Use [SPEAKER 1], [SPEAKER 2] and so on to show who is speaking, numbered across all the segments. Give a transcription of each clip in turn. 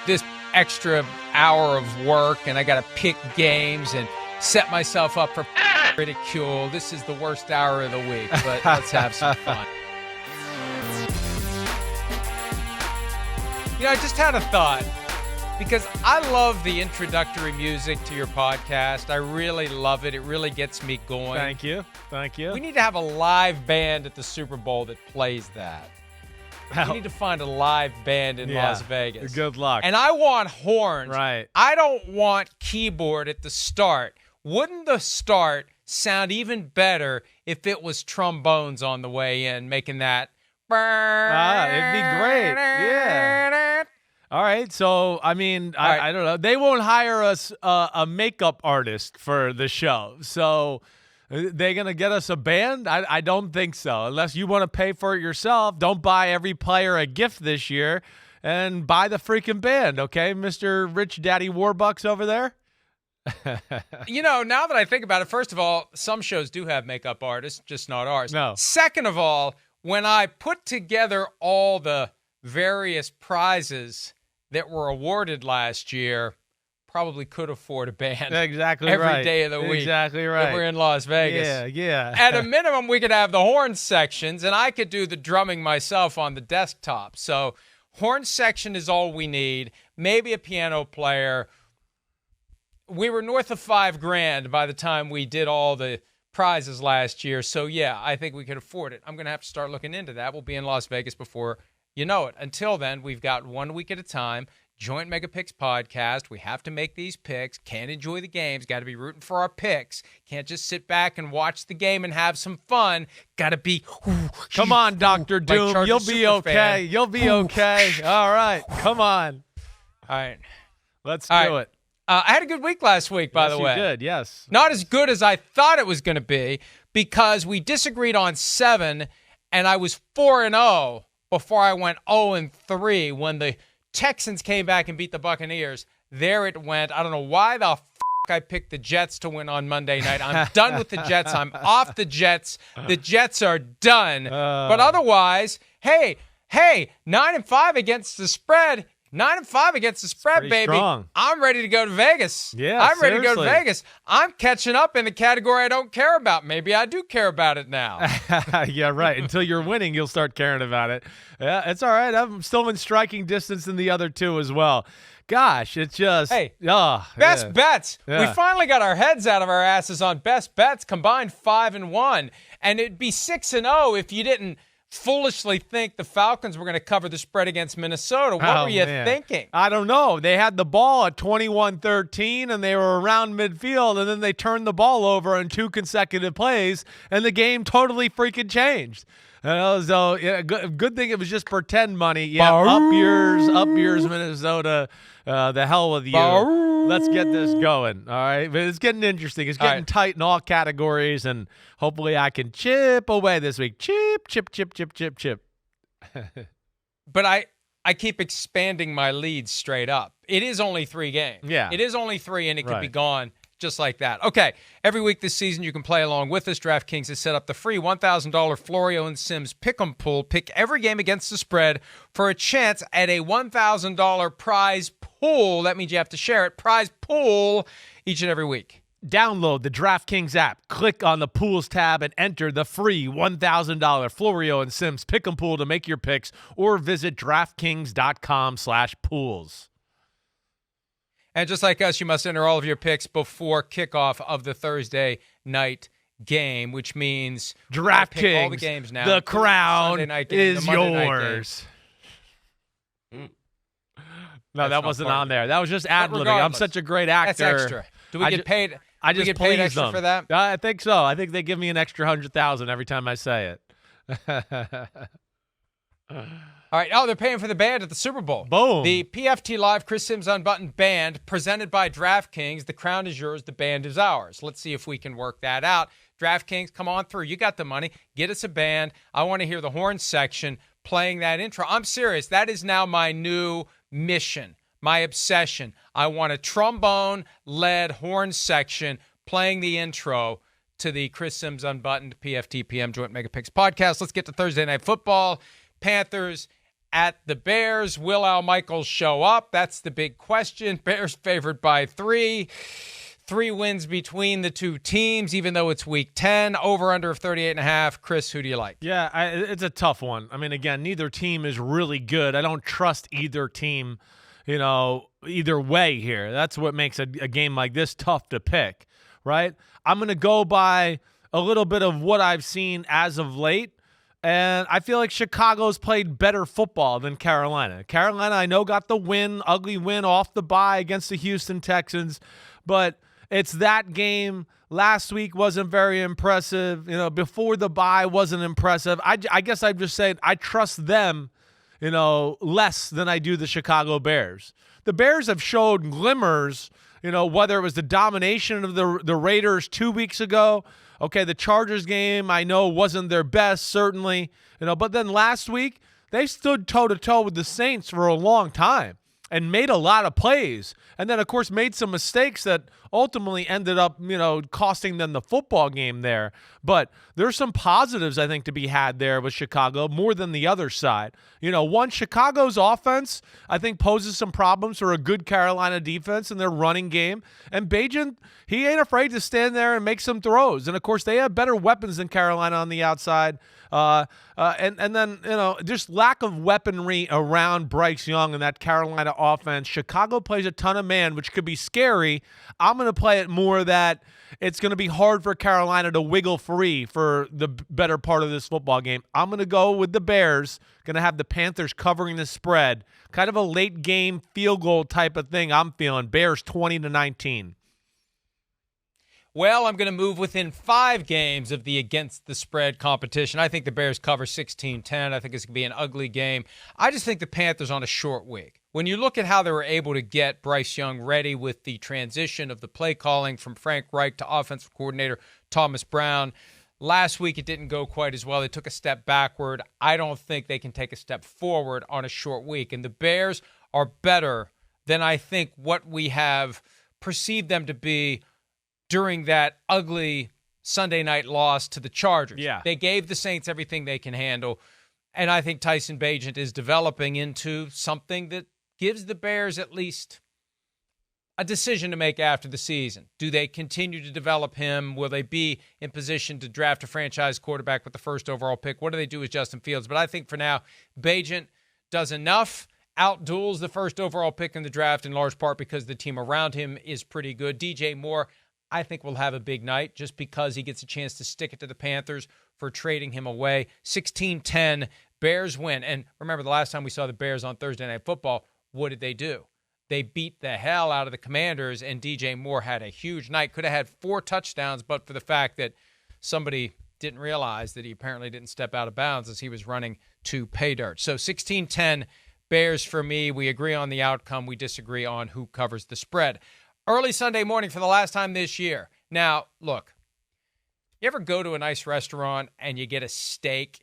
[SPEAKER 1] this extra hour of work, and I got to pick games and set myself up for ridicule. This is the worst hour of the week, but let's have some fun. I just had a thought, because I love the introductory music to your podcast. I really love it. It really gets me going.
[SPEAKER 2] Thank you.
[SPEAKER 1] We need to have a live band at the Super Bowl that plays that. We need to find a live band in Las Vegas.
[SPEAKER 2] Good luck.
[SPEAKER 1] And I want horns.
[SPEAKER 2] Right.
[SPEAKER 1] I don't want keyboard at the start. Wouldn't the start sound even better if it was trombones on the way in, making that?
[SPEAKER 2] It'd be great. Yeah. All right. So, I mean, I don't know. They won't hire us a makeup artist for the show. So, they going to get us a band? I don't think so. Unless you want to pay for it yourself. Don't buy every player a gift this year and buy the freaking band, okay, Mr. Rich Daddy Warbucks over there?
[SPEAKER 1] Now that I think about it, first of all, some shows do have makeup artists, just not ours.
[SPEAKER 2] No.
[SPEAKER 1] Second of all, when I put together all the various prizes that were awarded last year, probably could afford a band.
[SPEAKER 2] Exactly
[SPEAKER 1] every
[SPEAKER 2] right.
[SPEAKER 1] Every day of the week.
[SPEAKER 2] Exactly right.
[SPEAKER 1] If we're in Las Vegas.
[SPEAKER 2] Yeah.
[SPEAKER 1] At a minimum, we could have the horn sections, and I could do the drumming myself on the desktop. So horn section is all we need. Maybe a piano player. We were north of $5,000 by the time we did all the prizes last year. So, yeah, I think we could afford it. I'm going to have to start looking into that. We'll be in Las Vegas before you know it. Until then, we've got 1 week at a time. Joint Mega Picks podcast. We have to make these picks. Can't enjoy the games. Got to be rooting for our picks. Can't just sit back and watch the game and have some fun. Got to be.
[SPEAKER 2] Come on, Dr. Doom.
[SPEAKER 1] Like
[SPEAKER 2] You'll be okay.
[SPEAKER 1] Fan.
[SPEAKER 2] You'll be okay. All right. Come on.
[SPEAKER 1] All right.
[SPEAKER 2] Let's do it.
[SPEAKER 1] I had a good week last week, by the way.
[SPEAKER 2] You did, yes.
[SPEAKER 1] Not as good as I thought it was going to be, because we disagreed on 7, and I was 4-0 before I went 0-3 when the Texans came back and beat the Buccaneers. There it went. I don't know why the I picked the Jets to win on Monday night. I'm done with the Jets. I'm off the Jets. The Jets are done. But otherwise, hey, 9-5 against the spread. 9-5 against the spread, baby.
[SPEAKER 2] Strong.
[SPEAKER 1] I'm ready to go to Vegas.
[SPEAKER 2] Yeah,
[SPEAKER 1] I'm ready to go to
[SPEAKER 2] seriously.
[SPEAKER 1] Vegas. I'm catching up in the category I don't care about. Maybe I do care about it now.
[SPEAKER 2] Yeah, right. Until you're winning, you'll start caring about it. Yeah, it's all right. I'm still in striking distance in the other two as well. Gosh, it's just
[SPEAKER 1] best bets.
[SPEAKER 2] Yeah.
[SPEAKER 1] We finally got our heads out of our asses on best bets, combined 5-1, and it'd be 6-0 if you didn't foolishly think the Falcons were going to cover the spread against Minnesota. What were you thinking?
[SPEAKER 2] I don't know. They had the ball at 21-13, and they were around midfield, and then they turned the ball over in 2 consecutive plays, and the game totally freaking changed. So good thing it was just pretend money. Yeah, up yours, Minnesota. The hell with you. Let's get this going. All right, but it's getting interesting. It's getting tight in all categories, and hopefully I can chip away this week. Chip.
[SPEAKER 1] But I keep expanding my lead straight up. It is only 3 games.
[SPEAKER 2] Yeah.
[SPEAKER 1] It is only 3, and it could be gone just like that. Okay, every week this season you can play along with us. DraftKings has set up the free $1,000 Florio and Simms Pick'em pool. Pick every game against the spread for a chance at a $1,000 prize pool. That means you have to share it. Prize pool each and every week.
[SPEAKER 2] Download the DraftKings app, click on the Pools tab, and enter the free $1,000 Florio and Simms Pick'em pool to make your picks, or visit DraftKings.com/pools.
[SPEAKER 1] And just like us, you must enter all of your picks before kickoff of the Thursday night game, which means
[SPEAKER 2] DraftKings,
[SPEAKER 1] all the games now.
[SPEAKER 2] The crown
[SPEAKER 1] game,
[SPEAKER 2] is
[SPEAKER 1] the
[SPEAKER 2] yours. No, that wasn't on there. That was just ad-libbing. I'm such a great actor.
[SPEAKER 1] That's extra. Do we get paid?
[SPEAKER 2] I just
[SPEAKER 1] get paid extra
[SPEAKER 2] them
[SPEAKER 1] for that?
[SPEAKER 2] I think so. I think they give me an extra 100,000 every time I say it.
[SPEAKER 1] All right. Oh, they're paying for the band at the Super Bowl.
[SPEAKER 2] Boom.
[SPEAKER 1] The PFT Live Chris Simms Unbuttoned band presented by DraftKings. The crown is yours. The band is ours. Let's see if we can work that out. DraftKings, come on through. You got the money. Get us a band. I want to hear the horn section playing that intro. I'm serious. That is now my new mission, my obsession. I want a trombone-led horn section playing the intro to the Chris Simms Unbuttoned PFT PM Joint Mega Picks podcast. Let's get to Thursday Night Football. Panthers at the Bears. Will Al Michaels show up? That's the big question. Bears favored by 3. 3 wins between the two teams, even though it's week 10. Over under of 38.5. Chris, who do you like?
[SPEAKER 2] Yeah, it's a tough one. I mean, again, neither team is really good. I don't trust either team, either way here. That's what makes a game like this tough to pick, right? I'm going to go by a little bit of what I've seen as of late. And I feel like Chicago's played better football than Carolina. Carolina, I know, got the ugly win off the bye against the Houston Texans, but it's that game last week wasn't very impressive. Before the bye wasn't impressive. I guess I'm just saying I trust them, less than I do the Chicago Bears. The Bears have showed glimmers, whether it was the domination of the Raiders 2 weeks ago. Okay, the Chargers game I know wasn't their best, certainly, but then last week they stood toe-to-toe with the Saints for a long time and made a lot of plays. And then, of course, made some mistakes that ultimately ended up, costing them the football game there. But there's some positives, I think, to be had there with Chicago, more than the other side. One, Chicago's offense, I think, poses some problems for a good Carolina defense in their running game. And Bagent, he ain't afraid to stand there and make some throws. And, of course, they have better weapons than Carolina on the outside. And then, just lack of weaponry around Bryce Young and that Carolina offense. Chicago plays a ton of man, which could be scary. I'm going to play it more that it's going to be hard for Carolina to wiggle free for the better part of this football game. I'm going to go with the Bears. Going to have the Panthers covering the spread. Kind of a late game field goal type of thing I'm feeling. Bears 20-19.
[SPEAKER 1] Well, I'm going to move within 5 games of the against the spread competition. I think the Bears cover 16-10. I think it's going to be an ugly game. I just think the Panthers on a short week. When you look at how they were able to get Bryce Young ready with the transition of the play calling from Frank Reich to offensive coordinator Thomas Brown, last week it didn't go quite as well. They took a step backward. I don't think they can take a step forward on a short week. And the Bears are better than I think what we have perceived them to be during that ugly Sunday night loss to the Chargers.
[SPEAKER 2] Yeah.
[SPEAKER 1] They gave the Saints everything they can handle, and I think Tyson Bagent is developing into something that gives the Bears at least a decision to make after the season. Do they continue to develop him? Will they be in position to draft a franchise quarterback with the first overall pick? What do they do with Justin Fields? But I think for now, Bagent does enough, outduels the first overall pick in the draft in large part because the team around him is pretty good. DJ Moore, I think will have a big night just because he gets a chance to stick it to the Panthers for trading him away. 16-10, Bears win. And remember, the last time we saw the Bears on Thursday Night Football, what did they do? They beat the hell out of the Commanders, and DJ Moore had a huge night. Could have had 4 touchdowns, but for the fact that somebody didn't realize that he apparently didn't step out of bounds as he was running to pay dirt. So 16-10, Bears for me. We agree on the outcome. We disagree on who covers the spread. Early Sunday morning for the last time this year. Now, look, you ever go to a nice restaurant and you get a steak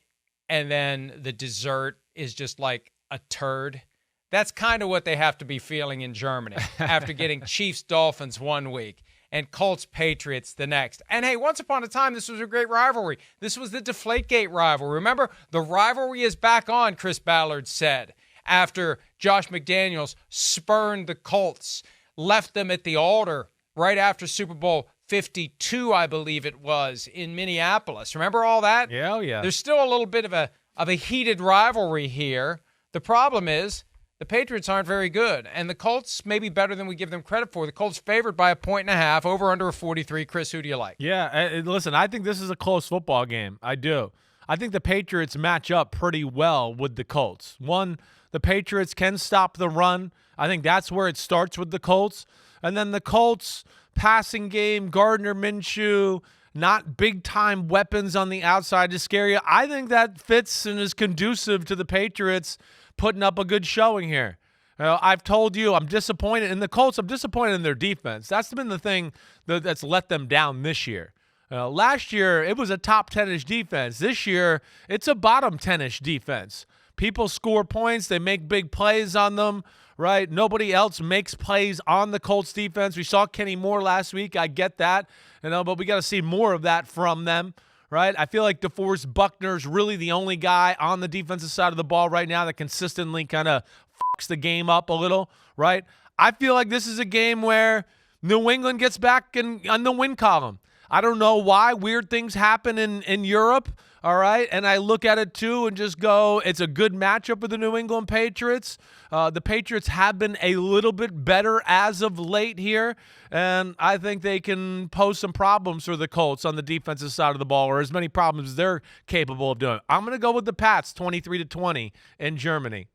[SPEAKER 1] and then the dessert is just like a turd? That's kind of what they have to be feeling in Germany after getting Chiefs-Dolphins one week and Colts-Patriots the next. And hey, once upon a time, this was a great rivalry. This was the Deflategate rivalry. Remember, the rivalry is back on, Chris Ballard said, after Josh McDaniels spurned the Colts, left them at the altar right after Super Bowl 52, I believe it was, in Minneapolis. Remember all that?
[SPEAKER 2] Yeah, yeah.
[SPEAKER 1] There's still a little bit of a heated rivalry here. The problem is the Patriots aren't very good, and the Colts may be better than we give them credit for. The Colts favored by 1.5, over under a 43. Chris, who do you like?
[SPEAKER 2] Yeah, listen, I think this is a close football game. I do. I think the Patriots match up pretty well with the Colts. One, the Patriots can stop the run. I think that's where it starts with the Colts. And then the Colts passing game, Gardner Minshew, not big-time weapons on the outside to scare you. I think that fits and is conducive to the Patriots putting up a good showing here. I've told you I'm disappointed in the Colts. I'm disappointed in their defense. That's been the thing that's let them down this year. Last year, it was a top 10-ish defense. This year, it's a bottom 10-ish defense. People score points. They make big plays on them, right? Nobody else makes plays on the Colts defense. We saw Kenny Moore last week. I get that, but we got to see more of that from them, right? I feel like DeForest Buckner's really the only guy on the defensive side of the ball right now that consistently kind of fucks the game up a little, right? I feel like this is a game where New England gets back on the win column. I don't know why weird things happen in Europe, all right? And I look at it, too, and just go, it's a good matchup with the New England Patriots. The Patriots have been a little bit better as of late here, and I think they can pose some problems for the Colts on the defensive side of the ball, or as many problems as they're capable of doing. I'm going to go with the Pats, 23-20 in Germany.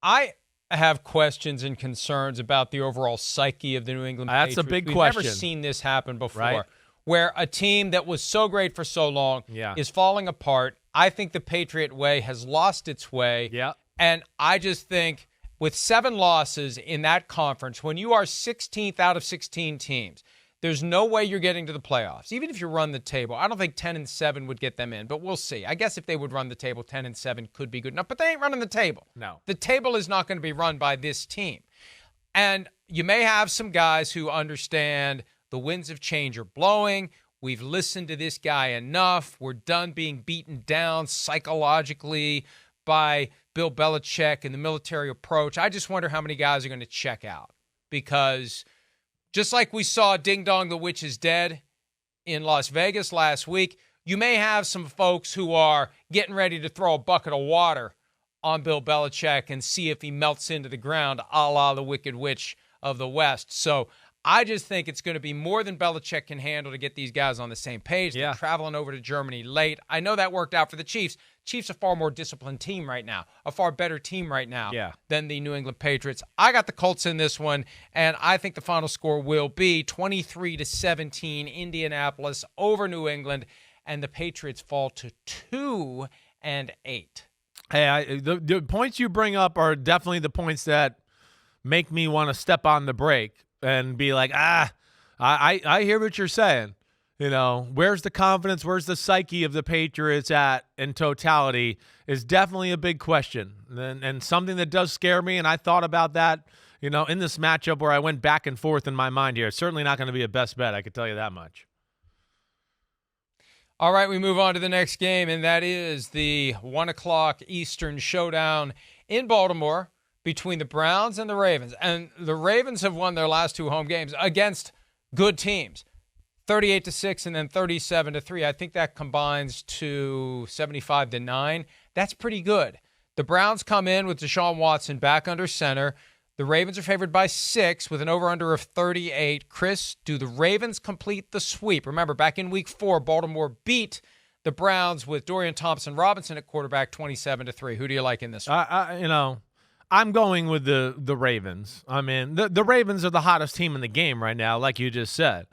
[SPEAKER 1] I have questions and concerns about the overall psyche of the New England Patriots.
[SPEAKER 2] That's a big question.
[SPEAKER 1] We've never seen this happen before,
[SPEAKER 2] right?
[SPEAKER 1] Where a team that was so great for so long is falling apart. I think the Patriot way has lost its way.
[SPEAKER 2] Yeah.
[SPEAKER 1] And I just think with 7 losses in that conference, when you are 16th out of 16 teams, there's no way you're getting to the playoffs. Even if you run the table, I don't think 10-7 would get them in, but we'll see. I guess if they would run the table, 10-7 could be good enough, but they ain't running the table.
[SPEAKER 2] No.
[SPEAKER 1] The table is not going to be run by this team. And you may have some guys who understand the winds of change are blowing. We've listened to this guy enough. We're done being beaten down psychologically by Bill Belichick and the military approach. I just wonder how many guys are going to check out, because just like we saw Ding Dong the Witch is Dead in Las Vegas last week, you may have some folks who are getting ready to throw a bucket of water on Bill Belichick and see if he melts into the ground, a la the Wicked Witch of the West. So I just think it's going to be more than Belichick can handle to get these guys on the same page.
[SPEAKER 2] Yeah.
[SPEAKER 1] They're traveling over to Germany late. I know that worked out for the Chiefs. Chiefs are a far more disciplined team right now, a far better team right now than the New England Patriots. I got the Colts in this one, and I think the final score will be 23-17 Indianapolis over New England, and the Patriots fall to 2-8.
[SPEAKER 2] Hey, the points you bring up are definitely the points that make me want to step on the brake and be like, I hear what you're saying. You know, where's the confidence? Where's the psyche of the Patriots at in totality is definitely a big question. And something that does scare me, and I thought about that, you know, in this matchup where I went back and forth in my mind here. It's certainly not going to be a best bet, I can tell you that much.
[SPEAKER 1] All right, we move on to the next game, and that is the 1 o'clock Eastern showdown in Baltimore between the Browns and the Ravens. And the Ravens have won their last 2 home games against good teams, 38-6 and then 37-3. I think that combines to 75-9. That's pretty good. The Browns come in with Deshaun Watson back under center. The Ravens are favored by 6 with an over-under of 38. Chris, do the Ravens complete the sweep? Remember, back in Week 4, Baltimore beat the Browns with Dorian Thompson-Robinson at quarterback 27-3. Who do you like in this one?
[SPEAKER 2] I'm going with the Ravens. I mean, the Ravens are the hottest team in the game right now, like you just said.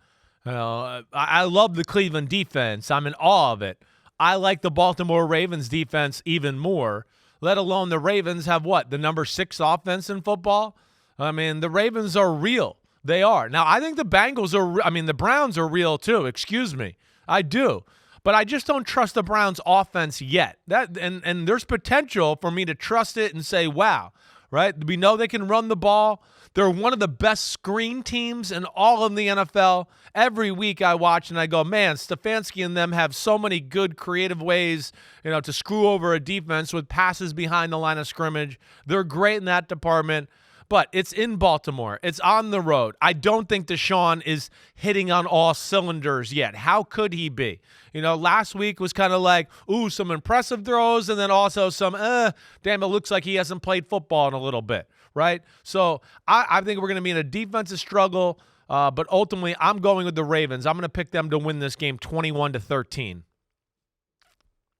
[SPEAKER 2] I love the Cleveland defense. I'm in awe of it. I like the Baltimore Ravens defense even more, let alone the Ravens have the number 6 offense in football? I mean, the Ravens are real. They are. Now, I think the the Browns are real too. Excuse me. I do. But I just don't trust the Browns offense yet. And there's potential for me to trust it and say, wow, right? We know they can run the ball. They're one of the best screen teams in all of the NFL. Every week I watch and I go, man, Stefanski and them have so many good creative ways, to screw over a defense with passes behind the line of scrimmage. They're great in that department. But it's in Baltimore. It's on the road. I don't think Deshaun is hitting on all cylinders yet. How could he be? Last week was kind of like, some impressive throws and then also some, damn, it looks like he hasn't played football in a little bit, right? So I think we're going to be in a defensive struggle, but ultimately I'm going with the Ravens. I'm going to pick them to win this game 21-13.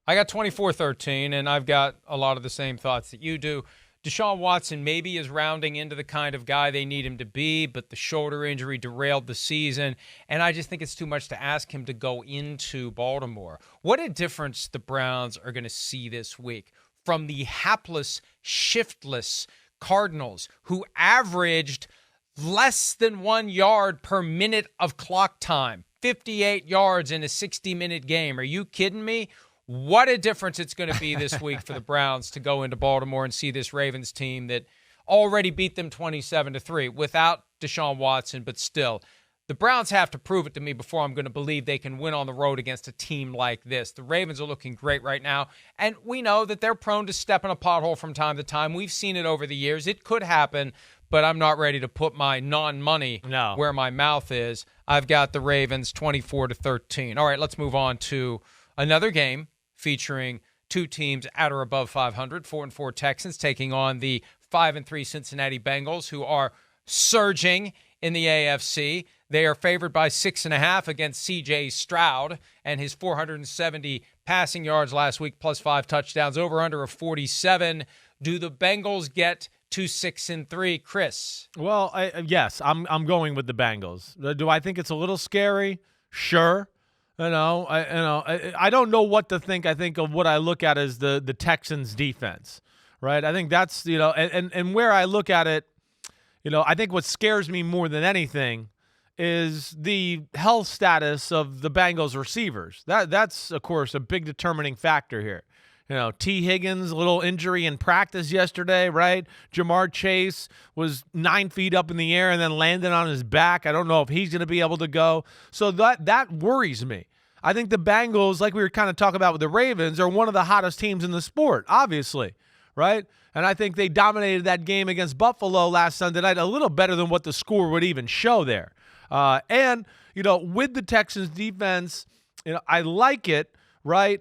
[SPEAKER 1] I got 24-13, and I've got a lot of the same thoughts that you do. Deshaun Watson maybe is rounding into the kind of guy they need him to be, but the shoulder injury derailed the season, and I just think it's too much to ask him to go into Baltimore. What a difference the Browns are going to see this week from the hapless, shiftless Cardinals, who averaged less than 1 yard per minute of clock time, 58 yards in a 60-minute game. Are you kidding me? What a difference it's going to be this week for the Browns to go into Baltimore and see this Ravens team that already beat them 27-3 without Deshaun Watson, but still, The Browns have to prove it to me before I'm going to believe they can win on the road against a team like this. The Ravens are looking great right now, and we know that they're prone to step in a pothole from time to time. We've seen it over the years. It could happen, but I'm not ready to put my non-money where my mouth is. I've got the Ravens 24-13. All right, let's move on to another game featuring two teams at or above 500. 4-4 Texans taking on the 5-3 Cincinnati Bengals, who are surging in the AFC. They are favored by 6.5 against C.J. Stroud and his 470 passing yards last week, plus 5 touchdowns, over under of 47. Do the Bengals get to 6-3, Chris?
[SPEAKER 2] Well, yes, I'm going with the Bengals. Do I think it's a little scary? Sure. I don't know what to think. I think of what I look at as the Texans defense, right? I think that's, and where I look at it, I think what scares me more than anything is the health status of the Bengals receivers. That's, of course, a big determining factor here. T. Higgins, a little injury in practice yesterday, right? Jamar Chase was 9 feet up in the air and then landed on his back. I don't know if he's going to be able to go. So that worries me. I think the Bengals, like we were kind of talking about with the Ravens, are one of the hottest teams in the sport, obviously, right? And I think they dominated that game against Buffalo last Sunday night a little better than what the score would even show there. With the Texans defense, I like it, right?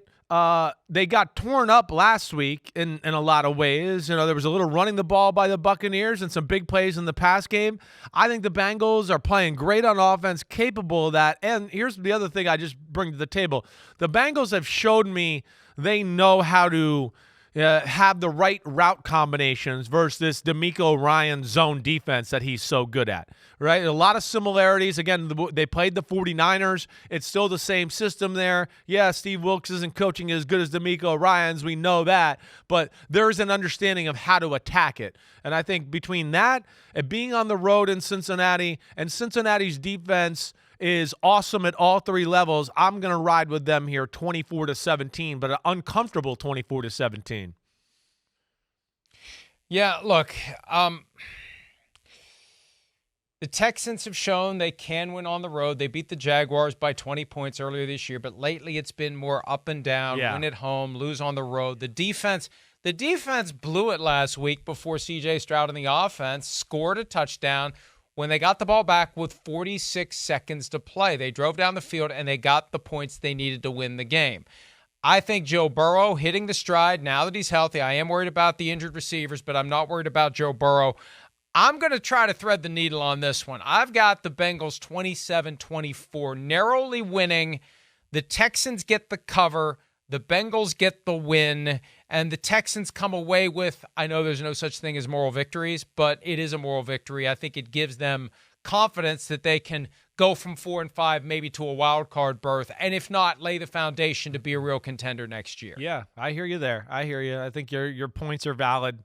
[SPEAKER 2] They got torn up last week in a lot of ways. There was a little running the ball by the Buccaneers and some big plays in the pass game. I think the Bengals are playing great on offense, capable of that. And here's the other thing I just bring to the table. The Bengals have showed me they know how to have the right route combinations versus this DeMeco Ryan zone defense that he's so good at, right? A lot of similarities. Again, they played the 49ers. It's still the same system there. Yeah, Steve Wilkes isn't coaching as good as DeMeco Ryans. We know that. But there's an understanding of how to attack it. And I think between that and being on the road in Cincinnati and Cincinnati's defense is awesome at all three levels, I'm going to ride with them here 24-17, but an uncomfortable 24-17.
[SPEAKER 1] Yeah, look, the Texans have shown they can win on the road. They beat the Jaguars by 20 points earlier this year, but lately it's been more up and down, win at home, lose on the road. The defense blew it last week before C.J. Stroud in the offense scored a touchdown when they got the ball back with 46 seconds to play. They drove down the field, and they got the points they needed to win the game. I think Joe Burrow hitting the stride now that he's healthy. I am worried about the injured receivers, but I'm not worried about Joe Burrow. I'm going to try to thread the needle on this one. I've got the Bengals 27-24, narrowly winning. The Texans get the cover. The Bengals get the win, and the Texans come away with, I know there's no such thing as moral victories, but it is a moral victory. I think it gives them confidence that they can go from 4-5 maybe to a wild card berth, and if not, lay the foundation to be a real contender next year.
[SPEAKER 2] Yeah, I hear you there. I hear you. I think your points are valid,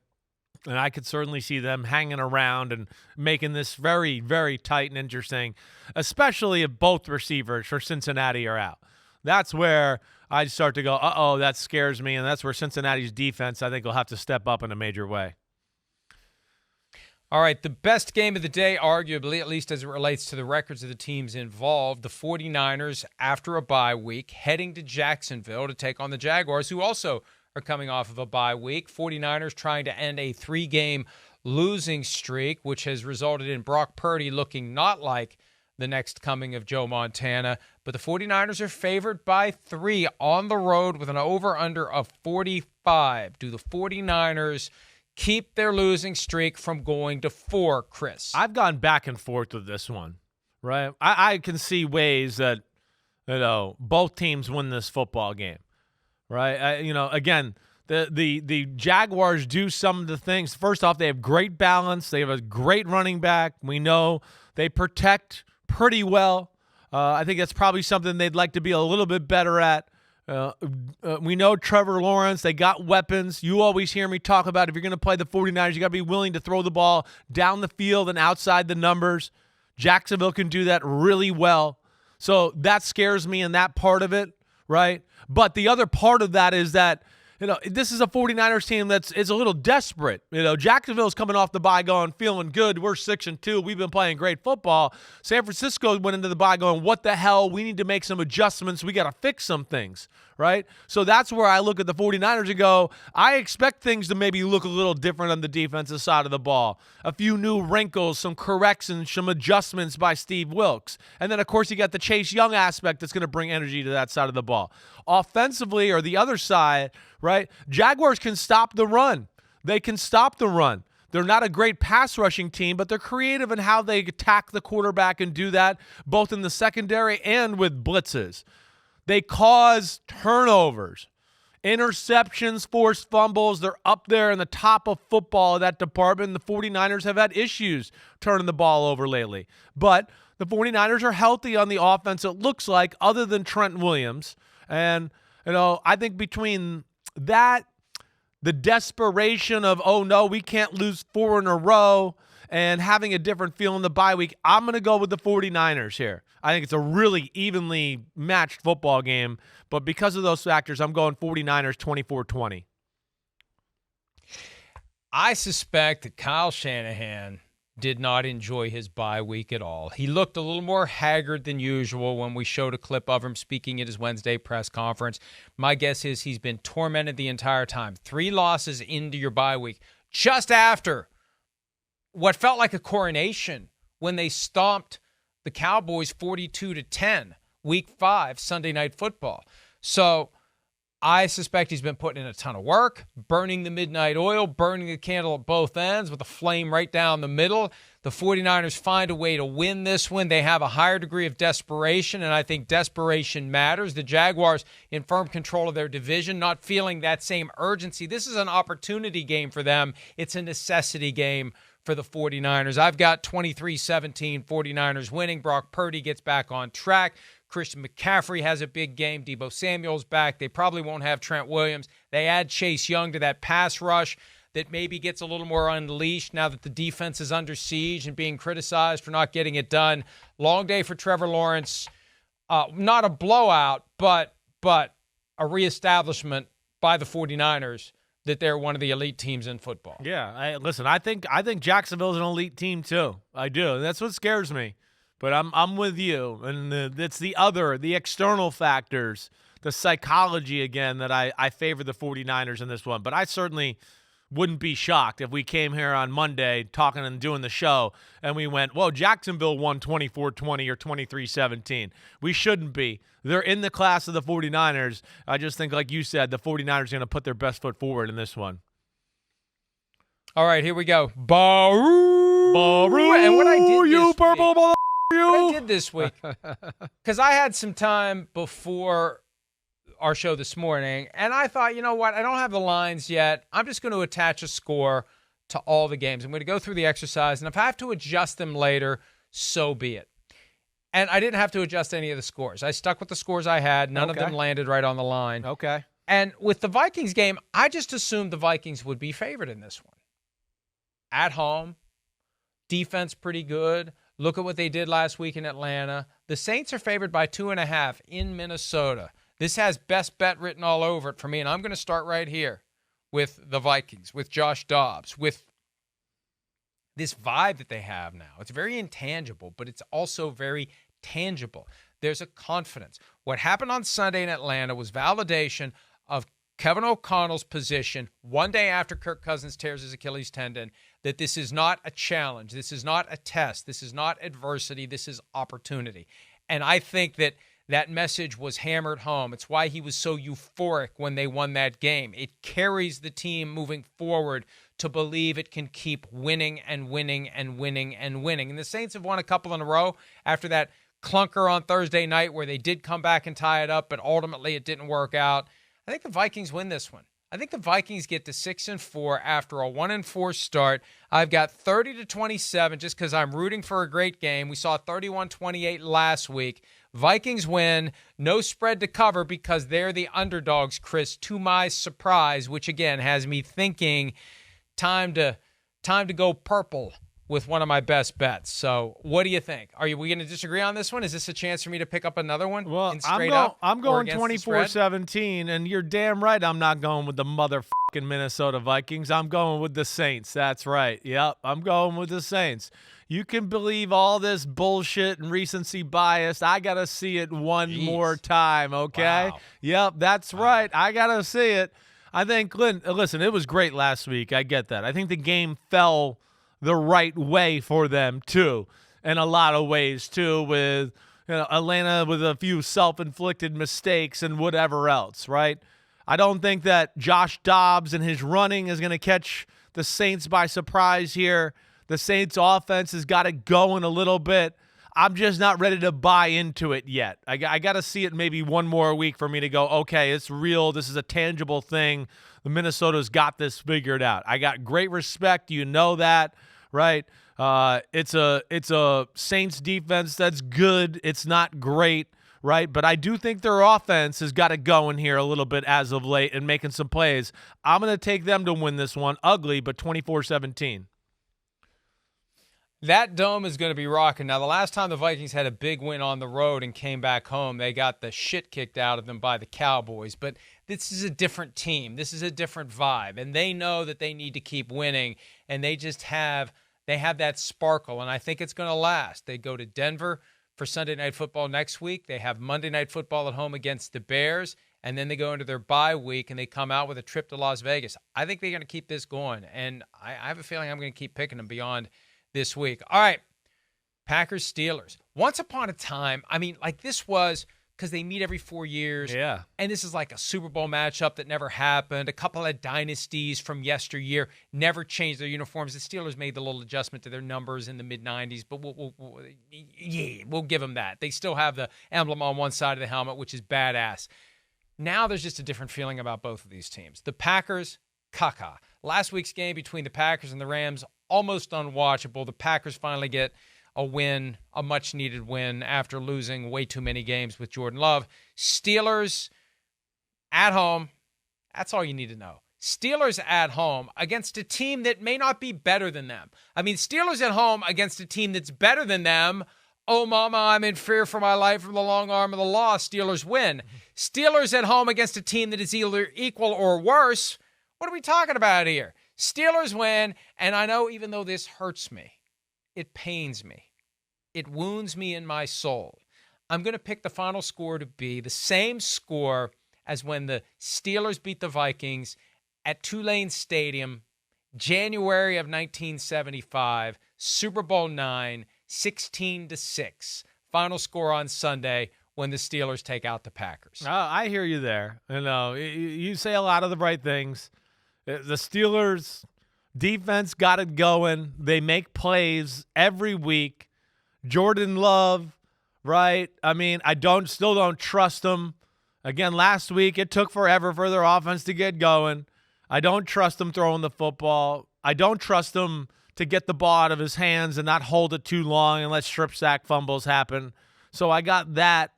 [SPEAKER 2] and I could certainly see them hanging around and making this very, very tight and interesting, especially if both receivers for Cincinnati are out. That's where I start to go, that scares me, and that's where Cincinnati's defense, I think, will have to step up in a major way.
[SPEAKER 1] All right, the best game of the day, arguably, at least as it relates to the records of the teams involved, the 49ers, after a bye week, heading to Jacksonville to take on the Jaguars, who also are coming off of a bye week. 49ers trying to end a 3-game losing streak, which has resulted in Brock Purdy looking not like the next coming of Joe Montana. But the 49ers are favored by 3 on the road with an over-under of 45. Do the 49ers keep their losing streak from going to 4, Chris?
[SPEAKER 2] I've gone back and forth with this one, right? I can see ways that, both teams win this football game, right? Again, the Jaguars do some of the things. First off, they have great balance. They have a great running back. We know they protect pretty well. I think that's probably something they'd like to be a little bit better at. We know Trevor Lawrence. They got weapons. You always hear me talk about if you're going to play the 49ers, you got to be willing to throw the ball down the field and outside the numbers. Jacksonville can do that really well. So that scares me in that part of it, right? But the other part of that is that this is a 49ers team is a little desperate. Jacksonville's coming off the bye going, feeling good. We're 6-2. We've been playing great football. San Francisco went into the bye going, what the hell? We need to make some adjustments. We got to fix some things, right? So that's where I look at the 49ers and go, I expect things to maybe look a little different on the defensive side of the ball. A few new wrinkles, some corrections, some adjustments by Steve Wilks. And then, of course, you got the Chase Young aspect that's going to bring energy to that side of the ball. Offensively, or the other side, right? Jaguars can stop the run. They can stop the run. They're not a great pass rushing team, but they're creative in how they attack the quarterback and do that both in the secondary and with blitzes. They cause turnovers, interceptions, forced fumbles. They're up there in the top of football of that department. The 49ers have had issues turning the ball over lately. But the 49ers are healthy on the offense, it looks like, other than Trent Williams. And, I think between that, the desperation of, oh, no, we can't lose 4 in a row, and having a different feel in the bye week, I'm going to go with the 49ers here. I think it's a really evenly matched football game, but because of those factors, I'm going 49ers 24-20.
[SPEAKER 1] I suspect that Kyle Shanahan did not enjoy his bye week at all. He looked a little more haggard than usual when we showed a clip of him speaking at his Wednesday press conference. My guess is he's been tormented the entire time. 3 losses into your bye week, just after what felt like a coronation when they stomped the Cowboys 42-10, week 5, Sunday Night Football. So I suspect he's been putting in a ton of work, burning the midnight oil, burning the candle at both ends with a flame right down the middle. The 49ers find a way to win this one. They have a higher degree of desperation, and I think desperation matters. The Jaguars in firm control of their division, not feeling that same urgency. This is an opportunity game for them. It's a necessity game for the 49ers. I've got 23-17 49ers winning. Brock Purdy gets back on track. Christian McCaffrey has a big game. Deebo Samuel's back. They probably won't have Trent Williams. They add Chase Young to that pass rush that maybe gets a little more unleashed now that the defense is under siege and being criticized for not getting it done. Long day for Trevor Lawrence. Not a blowout, but a reestablishment by the 49ers that they're one of the elite teams in football.
[SPEAKER 2] Yeah, listen, I think Jacksonville's an elite team too. I do. And that's what scares me. But I'm with you, and it's the external factors, the psychology again that I favor the 49ers in this one. But I certainly wouldn't be shocked if we came here on Monday talking and doing the show and we went, whoa, Jacksonville won 24-20 or 23-17. We shouldn't be. They're in the class of the 49ers. I just think, like you said, the 49ers are going to put their best foot forward in this one.
[SPEAKER 1] All right, here we go. Baroo. And what I did
[SPEAKER 2] you purple mother.
[SPEAKER 1] What I did this week, because I had some time before our show this morning, and I thought, you know what, I don't have the lines yet. I'm just going to attach a score to all the games. I'm going to go through the exercise, and if I have to adjust them later, so be it. And I didn't have to adjust any of the scores. I stuck with the scores I had. None of them landed right on the line.
[SPEAKER 2] Okay.
[SPEAKER 1] And with the Vikings game, I just assumed the Vikings would be favored in this one. At home, defense pretty good. Look at what they did last week in Atlanta. The Saints are favored by 2.5 in Minnesota. This has best bet written all over it for me, and I'm going to start right here with the Vikings, with Josh Dobbs, with this vibe that they have now. It's very intangible, but it's also very tangible. There's a confidence. What happened on Sunday in Atlanta was validation of Kevin O'Connell's position one day after Kirk Cousins tears his Achilles tendon, that this is not a challenge. This is not a test. This is not adversity. This is opportunity. And I think that that message was hammered home. It's why he was so euphoric when they won that game. It carries the team moving forward to believe it can keep winning and winning and winning and winning. And the Saints have won a couple in a row after that clunker on Thursday night where they did come back and tie it up, but ultimately it didn't work out. I think the Vikings win this one. I think the Vikings get to 6-4 after a 1-4 start. I've got 30-27 just because I'm rooting for a great game. We saw 31-28 last week. Vikings win, no spread to cover because they're the underdogs, Chris, to my surprise, which again has me thinking time to go purple with one of my best bets. So what do you think? Are we going to disagree on this one? Is this a chance for me to pick up another one?
[SPEAKER 2] Well, I'm going 24-17, and you're damn right I'm not going with the motherfucking Minnesota Vikings. I'm going with the Saints. That's right. Yep, I'm going with the Saints. You can believe all this bullshit and recency bias. I got to see it one more time, okay?
[SPEAKER 1] Wow.
[SPEAKER 2] Yep, that's right. I got to see it. I think, listen, it was great last week. I get that. I think the game fell the right way for them, too, in a lot of ways, too, with Atlanta with a few self-inflicted mistakes and whatever else, right? I don't think that Josh Dobbs and his running is going to catch the Saints by surprise here. The Saints offense has got it going a little bit. I'm just not ready to buy into it yet. I got to see it maybe one more week for me to go, okay, it's real. This is a tangible thing. The Minnesota's got this figured out. I got great respect. You know that, right? It's a Saints defense that's good. It's not great, right? But I do think their offense has got it going here a little bit as of late and making some plays. I'm going to take them to win this one. Ugly, but 24-17.
[SPEAKER 1] That dome is going to be rocking. Now, the last time the Vikings had a big win on the road and came back home, they got the shit kicked out of them by the Cowboys. But this is a different team. This is a different vibe. And they know that they need to keep winning. And they just have that sparkle. And I think it's going to last. They go to Denver for Sunday Night Football next week. They have Monday Night Football at home against the Bears. And then they go into their bye week and they come out with a trip to Las Vegas. I think they're going to keep this going. And I have a feeling I'm going to keep picking them beyond this week. All right, Packers-Steelers. Once upon a time, I mean, like this was because they meet every 4 years.
[SPEAKER 2] Yeah.
[SPEAKER 1] And this is like a Super Bowl matchup that never happened. A couple of dynasties from yesteryear never changed their uniforms. The Steelers made the little adjustment to their numbers in the mid-'90s, but we'll give them that. They still have the emblem on one side of the helmet, which is badass. Now there's just a different feeling about both of these teams. The Packers, caca. Last week's game between the Packers and the Rams, almost unwatchable. The Packers finally get a win, a much-needed win after losing way too many games with Jordan Love. Steelers at home, that's all you need to know. Steelers at home against a team that may not be better than them. I mean, Steelers at home against a team that's better than them. Oh, mama, I'm in fear for my life from the long arm of the law. Steelers win. Steelers at home against a team that is either equal or worse. What are we talking about here? Steelers win, and I know even though this hurts me, it pains me, it wounds me in my soul, I'm going to pick the final score to be the same score as when the Steelers beat the Vikings at Tulane Stadium, January of 1975, Super Bowl IX, 16-6. Final score on Sunday when the Steelers take out the Packers.
[SPEAKER 2] I hear you there. You say a lot of the right things. The Steelers defense got it going. They make plays every week. Jordan Love, right? I mean, still don't trust them. Again, last week it took forever for their offense to get going. I don't trust them throwing the football. I don't trust them to get the ball out of his hands and not hold it too long and let strip sack fumbles happen. So I got that.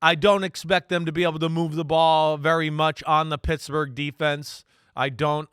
[SPEAKER 2] I don't expect them to be able to move the ball very much on the Pittsburgh defense.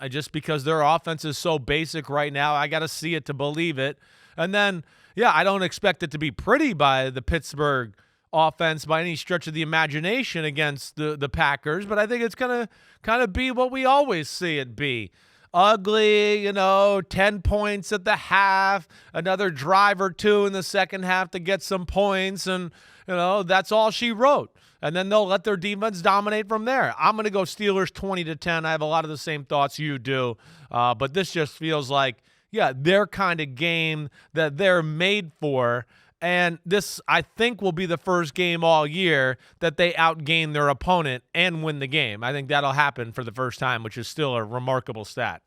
[SPEAKER 2] Just because their offense is so basic right now, I got to see it to believe it. And then, I don't expect it to be pretty by the Pittsburgh offense by any stretch of the imagination against the Packers, but I think it's going to kind of be what we always see it be. Ugly, 10 points at the half, another drive or two in the second half to get some points, and, that's all she wrote. And then they'll let their defense dominate from there. I'm going to go Steelers 20-10. I have a lot of the same thoughts you do. But this just feels like, their kind of game that they're made for. And this, I think, will be the first game all year that they outgain their opponent and win the game. I think that'll happen for the first time, which is still a remarkable stat.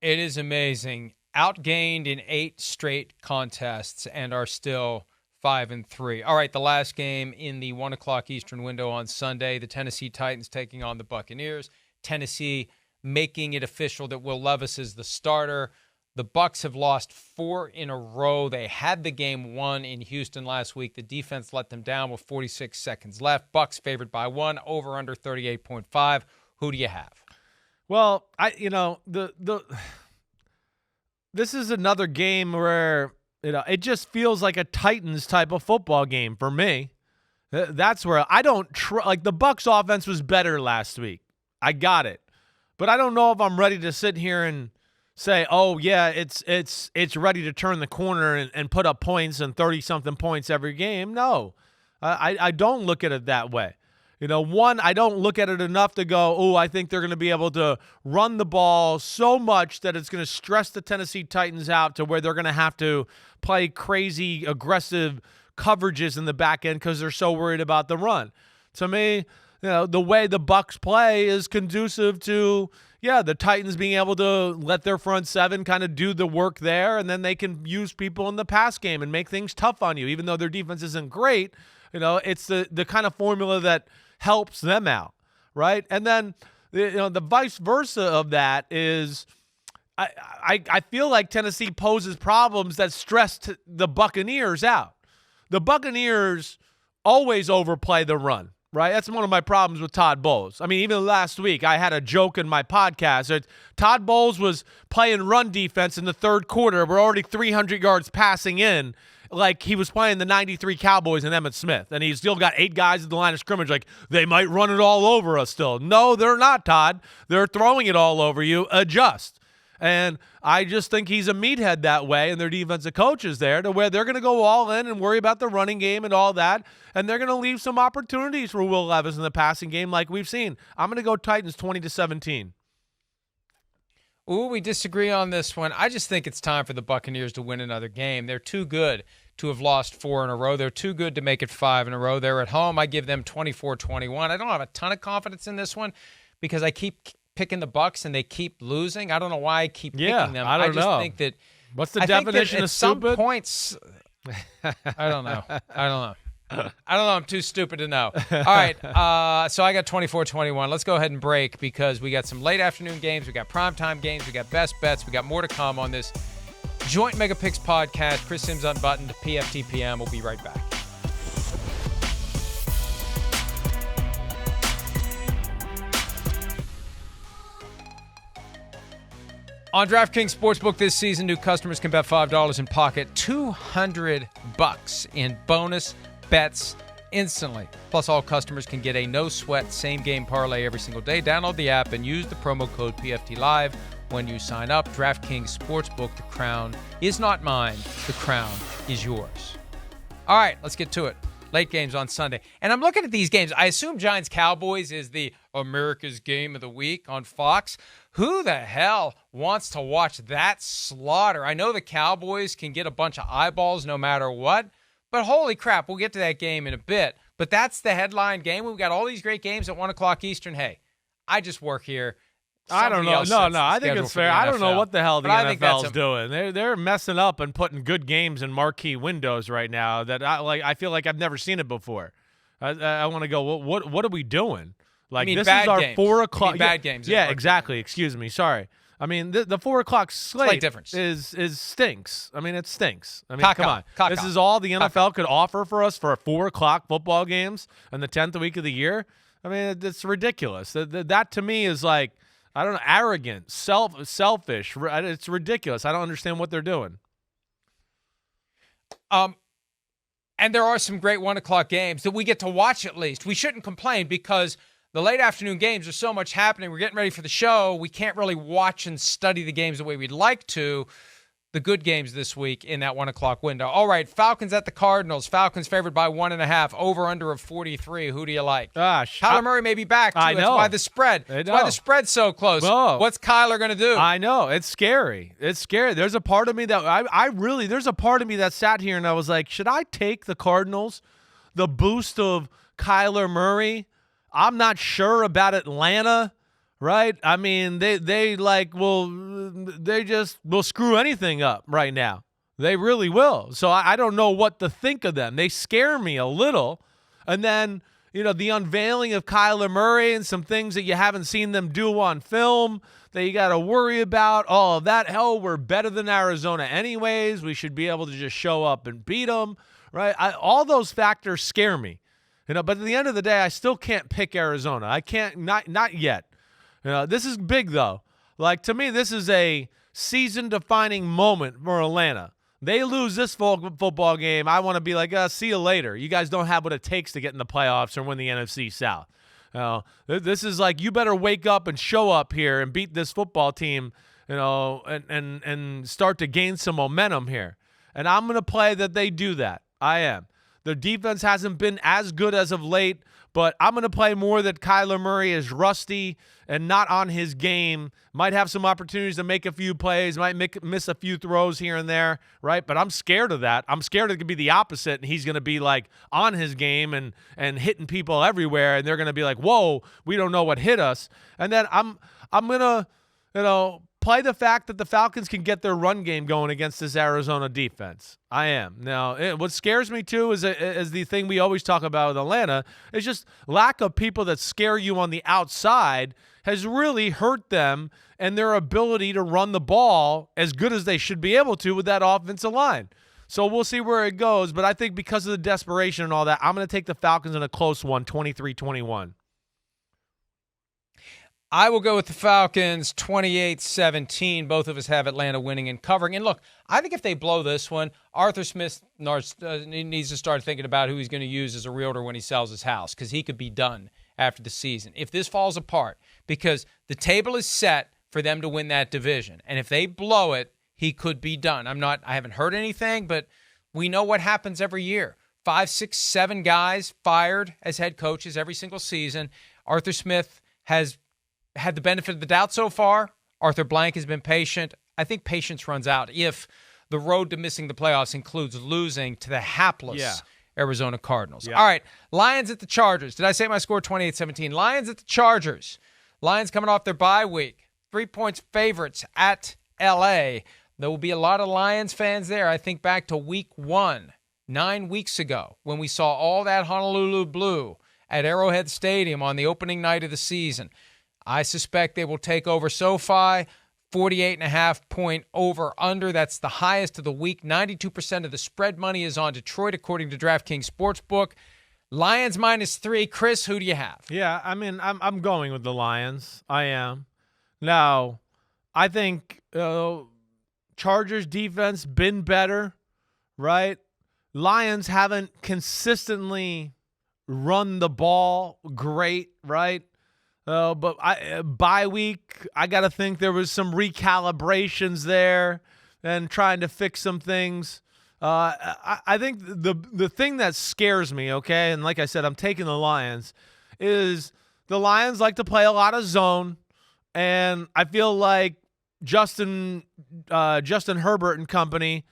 [SPEAKER 1] It is amazing. Outgained in 8 straight contests and are still 5-3. All right, the last game in the 1 o'clock Eastern window on Sunday, the Tennessee Titans taking on the Buccaneers. Tennessee making it official that Will Levis is the starter. The Bucs have lost 4 in a row. They had the game won in Houston last week. The defense let them down with 46 seconds left. Bucs favored by 1, over under 38.5. Who do you have?
[SPEAKER 2] Well, this is another game where, it just feels like a Titans type of football game for me. That's where I don't like the Bucs offense was better last week. I got it. But I don't know if I'm ready to sit here and say, oh, yeah, it's ready to turn the corner and put up points and 30-something points every game. No, I don't look at it that way. One, I don't look at it enough to go, oh, I think they're going to be able to run the ball so much that it's going to stress the Tennessee Titans out to where they're going to have to play crazy, aggressive coverages in the back end because they're so worried about the run. To me, the way the Bucs play is conducive to, the Titans being able to let their front seven kind of do the work there, and then they can use people in the pass game and make things tough on you, even though their defense isn't great. It's the kind of formula that helps them out, right? And then, the vice versa of that is I feel like Tennessee poses problems that stress the Buccaneers out. The Buccaneers always overplay the run. Right? That's one of my problems with Todd Bowles. I mean, even last week, I had a joke in my podcast that Todd Bowles was playing run defense in the third quarter. We're already 300 yards passing in, like he was playing the 93 Cowboys and Emmitt Smith. And he's still got 8 guys at the line of scrimmage, like, they might run it all over us still. No, they're not, Todd. They're throwing it all over you. Adjust. And I just think he's a meathead that way, and their defensive coach is there to where they're going to go all in and worry about the running game and all that, and they're going to leave some opportunities for Will Levis in the passing game like we've seen. I'm going to go Titans 20-17.
[SPEAKER 1] Ooh, we disagree on this one. I just think it's time for the Buccaneers to win another game. They're too good to have lost 4 in a row. They're too good to make it 5 in a row. They're at home. I give them 24-21. I don't have a ton of confidence in this one because I keep picking the Bucs and they keep losing. I don't know why I keep picking them.
[SPEAKER 2] I just know.
[SPEAKER 1] Think that
[SPEAKER 2] what's the definition of stupid?
[SPEAKER 1] Some points, I don't know. I'm too stupid to know. All right, so I got 24-21. Let's go ahead and break because we got some late afternoon games, we got primetime games, we got best bets, we got more to come on this joint Mega Picks podcast. Chris Simms Unbuttoned, PFTPM. We'll be right back. On DraftKings Sportsbook this season, new customers can bet $5 and pocket $200 in bonus bets instantly. Plus, all customers can get a no-sweat same-game parlay every single day. Download the app and use the promo code PFTLive when you sign up. DraftKings Sportsbook, the crown is not mine. The crown is yours. All right, let's get to it. Late games on Sunday. And I'm looking at these games. I assume Giants-Cowboys is the America's game of the week on Fox. Who the hell wants to watch that slaughter? I know the Cowboys can get a bunch of eyeballs no matter what, but holy crap, we'll get to that game in a bit. But that's the headline game. We've got all these great games at 1 o'clock Eastern. Hey, I just work here.
[SPEAKER 2] I don't know. No, I think it's fair. I don't know what the hell the NFL is doing. They're messing up and putting good games in marquee windows right now that I feel like I've never seen it before. I want to go, what are we doing? Like, this is our games. 4 o'clock.
[SPEAKER 1] Bad games.
[SPEAKER 2] Yeah, exactly. Excuse me. Sorry. I mean, the 4 o'clock slate
[SPEAKER 1] difference.
[SPEAKER 2] is stinks. I mean, it stinks. I mean, come on. This is all the NFL could offer for us for 4 o'clock football games in the 10th week of the year. I mean, it's ridiculous. That to me is like, I don't know, arrogant, selfish. It's ridiculous. I don't understand what they're doing.
[SPEAKER 1] And there are some great 1 o'clock games that we get to watch at least. We shouldn't complain because the late afternoon games, there's so much happening. We're getting ready for the show. We can't really watch and study the games the way we'd like to. The good games this week in that 1 o'clock window. All right, Falcons at the Cardinals. Falcons favored by 1.5. Over under of 43. Who do you like? Kyler Murray may be back too.
[SPEAKER 2] I know.
[SPEAKER 1] That's why the spread. That's why the spread's so close.
[SPEAKER 2] Whoa.
[SPEAKER 1] What's Kyler going to do?
[SPEAKER 2] I know. It's scary. It's scary. There's a part of me that there's a part of me that sat here and I was like, should I take the Cardinals? The boost of Kyler Murray? I'm not sure about Atlanta. Right? I mean, they just will screw anything up right now. They really will. So I don't know what to think of them. They scare me a little. And then, the unveiling of Kyler Murray and some things that you haven't seen them do on film that you got to worry about, all of that. Hell, we're better than Arizona anyways. We should be able to just show up and beat them, right? All those factors scare me. But at the end of the day, I still can't pick Arizona. I can't, not yet. This is big, though. Like, to me, this is a season-defining moment for Atlanta. They lose this football game, I want to be like, see you later. You guys don't have what it takes to get in the playoffs or win the NFC South. This is like, you better wake up and show up here and beat this football team, and start to gain some momentum here. And I'm going to play that they do that. I am. Their defense hasn't been as good as of late, but I'm going to play more that Kyler Murray is rusty and not on his game. Might have some opportunities to make a few plays, might miss a few throws here and there, right? But I'm scared of that. I'm scared it could be the opposite, and he's going to be like on his game and hitting people everywhere, and they're going to be like, whoa, we don't know what hit us. And then I'm going to, play the fact that the Falcons can get their run game going against this Arizona defense. I am. Now, what scares me, too, is the thing we always talk about with Atlanta, is just lack of people that scare you on the outside has really hurt them and their ability to run the ball as good as they should be able to with that offensive line. So we'll see where it goes, but I think because of the desperation and all that, I'm going to take the Falcons in a close one, 23-21.
[SPEAKER 1] I will go with the Falcons 28-17. Both of us have Atlanta winning and covering. And look, I think if they blow this one, Arthur Smith needs to start thinking about who he's going to use as a realtor when he sells his house, because he could be done after the season. If this falls apart, because the table is set for them to win that division, and if they blow it, he could be done. I haven't heard anything, but we know what happens every year. 5, 6, 7 guys fired as head coaches every single season. Arthur Smith has had the benefit of the doubt so far. Arthur Blank has been patient. I think patience runs out if the road to missing the playoffs includes losing to the hapless Arizona Cardinals.
[SPEAKER 2] Yeah.
[SPEAKER 1] All right, Lions at the Chargers. Did I say my score 28-17? Lions at the Chargers. Lions coming off their bye week. 3 points favorites at L.A. There will be a lot of Lions fans there. I think back to week 1, 9 weeks ago, when we saw all that Honolulu blue at Arrowhead Stadium on the opening night of the season. I suspect they will take over SoFi, 48.5 point over-under. That's the highest of the week. 92% of the spread money is on Detroit, according to DraftKings Sportsbook. Lions -3. Chris, who do you have?
[SPEAKER 2] Yeah, I mean, I'm going with the Lions. I am. Now, I think Chargers defense been better, right? Lions haven't consistently run the ball great, right? But bye week, I got to think there was some recalibrations there and trying to fix some things. I think the thing that scares me, okay, and like I said, I'm taking the Lions, is the Lions like to play a lot of zone, and I feel like Justin Herbert and company,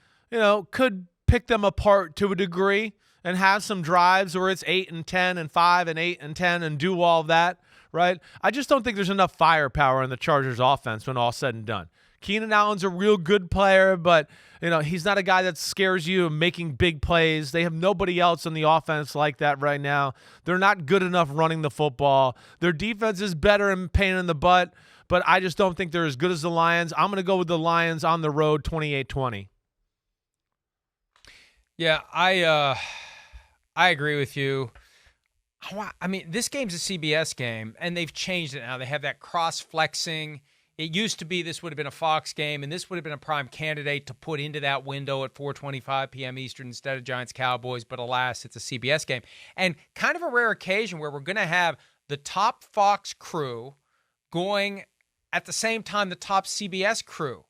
[SPEAKER 2] could pick them apart to a degree and have some drives where it's 8-10 and 5-8-10 and do all that. Right? I just don't think there's enough firepower in the Chargers offense when all's said and done. Keenan Allen's a real good player, but he's not a guy that scares you making big plays. They have nobody else on the offense like that right now. They're not good enough running the football. Their defense is better and pain in the butt, but I just don't think they're as good as the Lions. I'm going to go with the Lions on the road, 28-20.
[SPEAKER 1] Yeah, I agree with you. I mean, this game's a CBS game, and they've changed it now. They have that cross-flexing. It used to be this would have been a Fox game, and this would have been a prime candidate to put into that window at 4:25 p.m. Eastern instead of Giants-Cowboys, but alas, it's a CBS game. And kind of a rare occasion where we're going to have the top Fox crew going at the same time the top CBS crew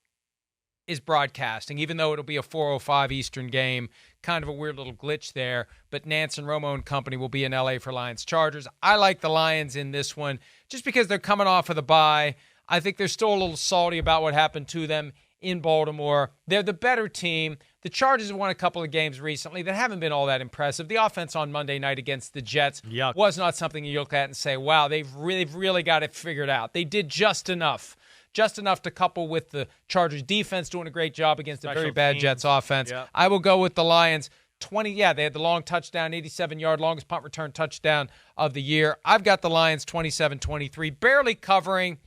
[SPEAKER 1] is broadcasting, even though it'll be a 4:05 Eastern game. Kind of a weird little glitch there, but Nance and Romo and company will be in L.A. for Lions-Chargers. I like the Lions in this one just because they're coming off of the bye. I think they're still a little salty about what happened to them in Baltimore. They're the better team. The Chargers have won a couple of games recently that haven't been all that impressive. The offense on Monday night against the Jets was not something you look at and say, wow, they've really got it figured out. They did just enough to couple with the Chargers defense doing a great job against a very bad Jets offense. Yep. I will go with the Lions. 20, they had the long touchdown, 87-yard, longest punt return touchdown of the year. I've got the Lions 27-23, barely covering.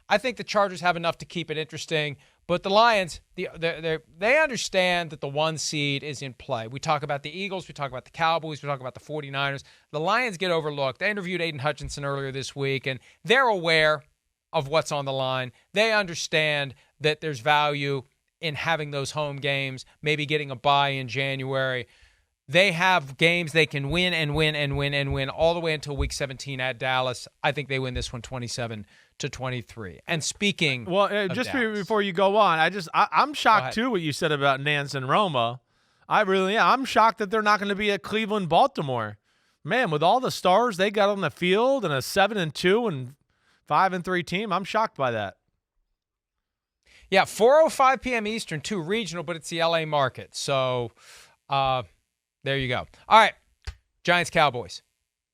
[SPEAKER 1] I think the Chargers have enough to keep it interesting, but the Lions, they understand that the 1 seed is in play. We talk about the Eagles, we talk about the Cowboys, we talk about the 49ers. The Lions get overlooked. They interviewed Aiden Hutchinson earlier this week, and they're aware of what's on the line. They understand that there's value in having those home games, maybe getting a bye in January. They have games they can win and win and win and win all the way until Week 17 at Dallas. I think they win this one 27-23. And speaking
[SPEAKER 2] just
[SPEAKER 1] Dallas,
[SPEAKER 2] before you go on, I'm shocked too what you said about Nance and Roma. I'm shocked that they're not going to be at Cleveland, Baltimore. Man, with all the stars they got on the field and a 7-2 and 5-3 team, I'm shocked by that.
[SPEAKER 1] Yeah, 4:05 p.m. Eastern, too, regional, but it's the LA market. So there you go. All right, Giants-Cowboys.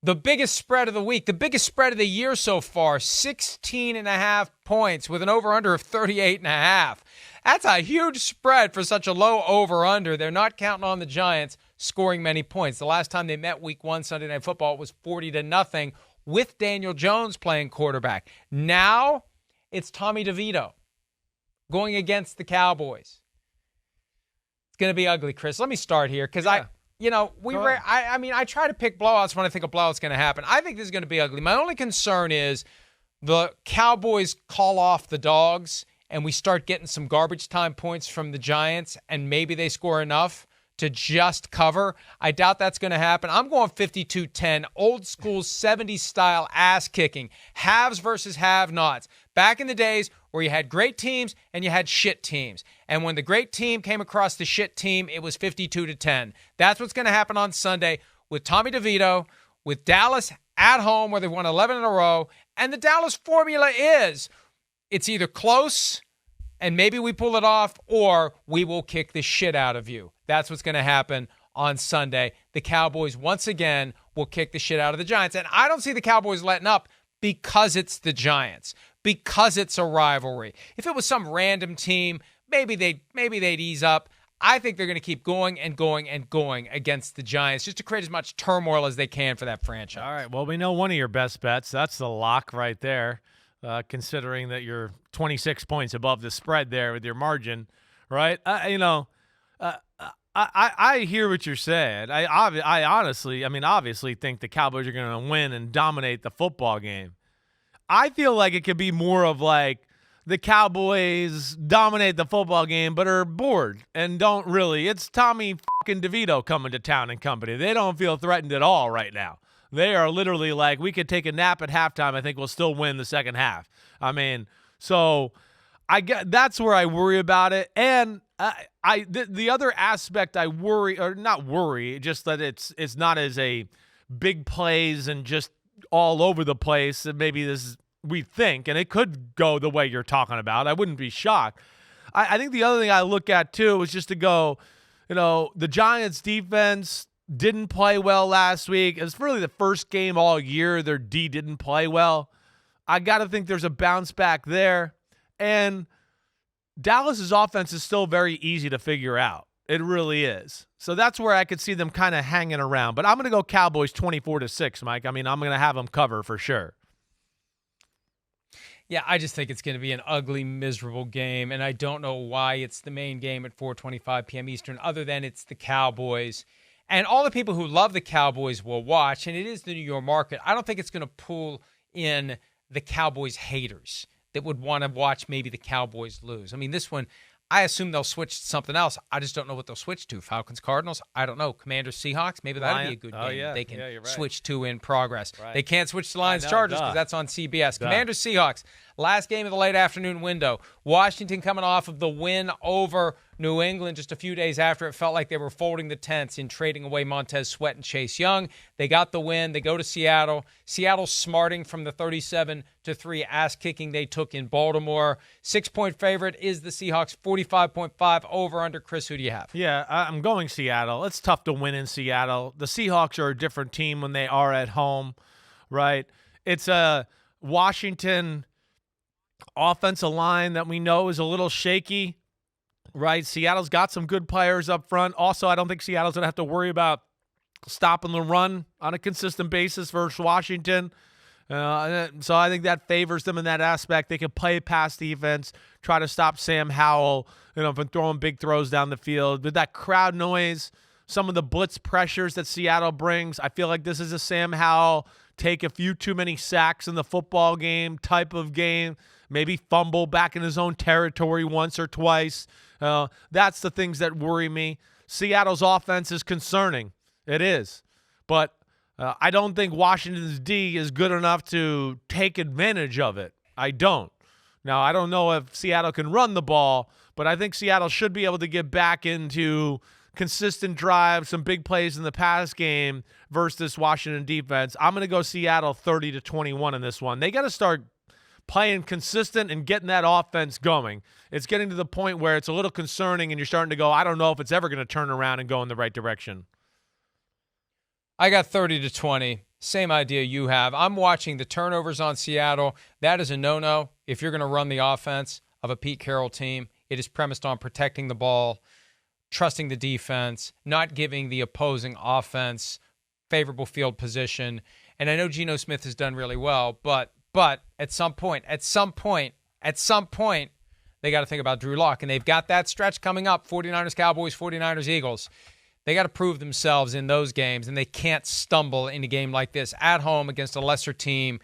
[SPEAKER 1] The biggest spread of the week, the biggest spread of the year so far, 16.5 points with an over-under of 38.5. That's a huge spread for such a low over-under. They're not counting on the Giants scoring many points. The last time they met Week 1 Sunday Night Football, it was 40-0 with Daniel Jones playing quarterback. Now it's Tommy DeVito going against the Cowboys. It's going to be ugly, Chris. Let me start here because I try to pick blowouts when I think a blowout's going to happen. I think this is going to be ugly. My only concern is the Cowboys call off the dogs and we start getting some garbage time points from the Giants and maybe they score enough to just cover. I doubt that's going to happen. I'm going 52-10, old school 70s style ass kicking, haves versus have-nots. Back in the days where you had great teams and you had shit teams. And when the great team came across the shit team, it was 52-10. That's what's going to happen on Sunday with Tommy DeVito, with Dallas at home where they've won 11 in a row. And the Dallas formula is it's either close and maybe we pull it off or we will kick the shit out of you. That's what's going to happen on Sunday. The Cowboys, once again, will kick the shit out of the Giants. And I don't see the Cowboys letting up because it's the Giants, because it's a rivalry. If it was some random team, maybe they'd ease up. I think they're going to keep going and going and going against the Giants just to create as much turmoil as they can for that franchise.
[SPEAKER 2] All right, well, we know one of your best bets. That's the lock right there, considering that you're 26 points above the spread there with your margin, right? I hear what you're saying. I honestly think the Cowboys are going to win and dominate the football game. I feel like it could be more of like the Cowboys dominate the football game but are bored and don't really. It's Tommy fucking DeVito coming to town and company. They don't feel threatened at all right now. They are literally like, we could take a nap at halftime. I think we'll still win the second half. So I get that's where I worry about it. And the other aspect I worry, or not worry, just that it's not as a big plays and just all over the place. And maybe we think, and it could go the way you're talking about. I wouldn't be shocked. I think the other thing I look at too is just to go, the Giants defense didn't play well last week. It was really the first game all year their D didn't play well. I got to think there's a bounce back there. And Dallas's offense is still very easy to figure out. It really is. So that's where I could see them kind of hanging around. But I'm going to go Cowboys 24-6, Mike. I'm going to have them cover for sure.
[SPEAKER 1] Yeah, I just think it's going to be an ugly, miserable game, and I don't know why it's the main game at 4:25 p.m. Eastern, other than it's the Cowboys. And all the people who love the Cowboys will watch, and it is the New York market. I don't think it's going to pull in the Cowboys haters that would want to watch maybe the Cowboys lose. This one, I assume they'll switch to something else. I just don't know what they'll switch to. Falcons, Cardinals? I don't know. Commanders, Seahawks? Maybe that'll be a good game they can switch to in progress. Right. They can't switch to Lions, Chargers because that's on CBS. Commanders, Seahawks. Last game of the late afternoon window. Washington coming off of the win over New England just a few days after it felt like they were folding the tents in trading away Montez Sweat and Chase Young. They got the win. They go to Seattle. Seattle smarting from the 37-3 ass kicking they took in Baltimore. 6-point favorite is the Seahawks, 45.5 over under. Chris, who do you have?
[SPEAKER 2] Yeah, I'm going Seattle. It's tough to win in Seattle. The Seahawks are a different team when they are at home, right? It's a Washington offensive line that we know is a little shaky, right? Seattle's got some good players up front. Also, I don't think Seattle's going to have to worry about stopping the run on a consistent basis versus Washington. So I think that favors them in that aspect. They can play pass defense, try to stop Sam Howell, from throwing big throws down the field. With that crowd noise, some of the blitz pressures that Seattle brings, I feel like this is a Sam Howell take a few too many sacks in the football game type of game, maybe fumble back in his own territory once or twice. That's the things that worry me. Seattle's offense is concerning. It is. But I don't think Washington's D is good enough to take advantage of it. I don't. Now, I don't know if Seattle can run the ball, but I think Seattle should be able to get back into consistent drives, some big plays in the pass game versus this Washington defense. I'm going to go Seattle 30-21 in this one. They got to start playing consistent and getting that offense going. It's getting to the point where it's a little concerning and you're starting to go, I don't know if it's ever going to turn around and go in the right direction.
[SPEAKER 1] I got 30-20. Same idea you have. I'm watching the turnovers on Seattle. That is a no-no. If you're going to run the offense of a Pete Carroll team, it is premised on protecting the ball, trusting the defense, not giving the opposing offense favorable field position. And I know Geno Smith has done really well, but at some point, they got to think about Drew Lock. And they've got that stretch coming up, 49ers, Cowboys, 49ers, Eagles. They got to prove themselves in those games, and they can't stumble in a game like this at home against a lesser team.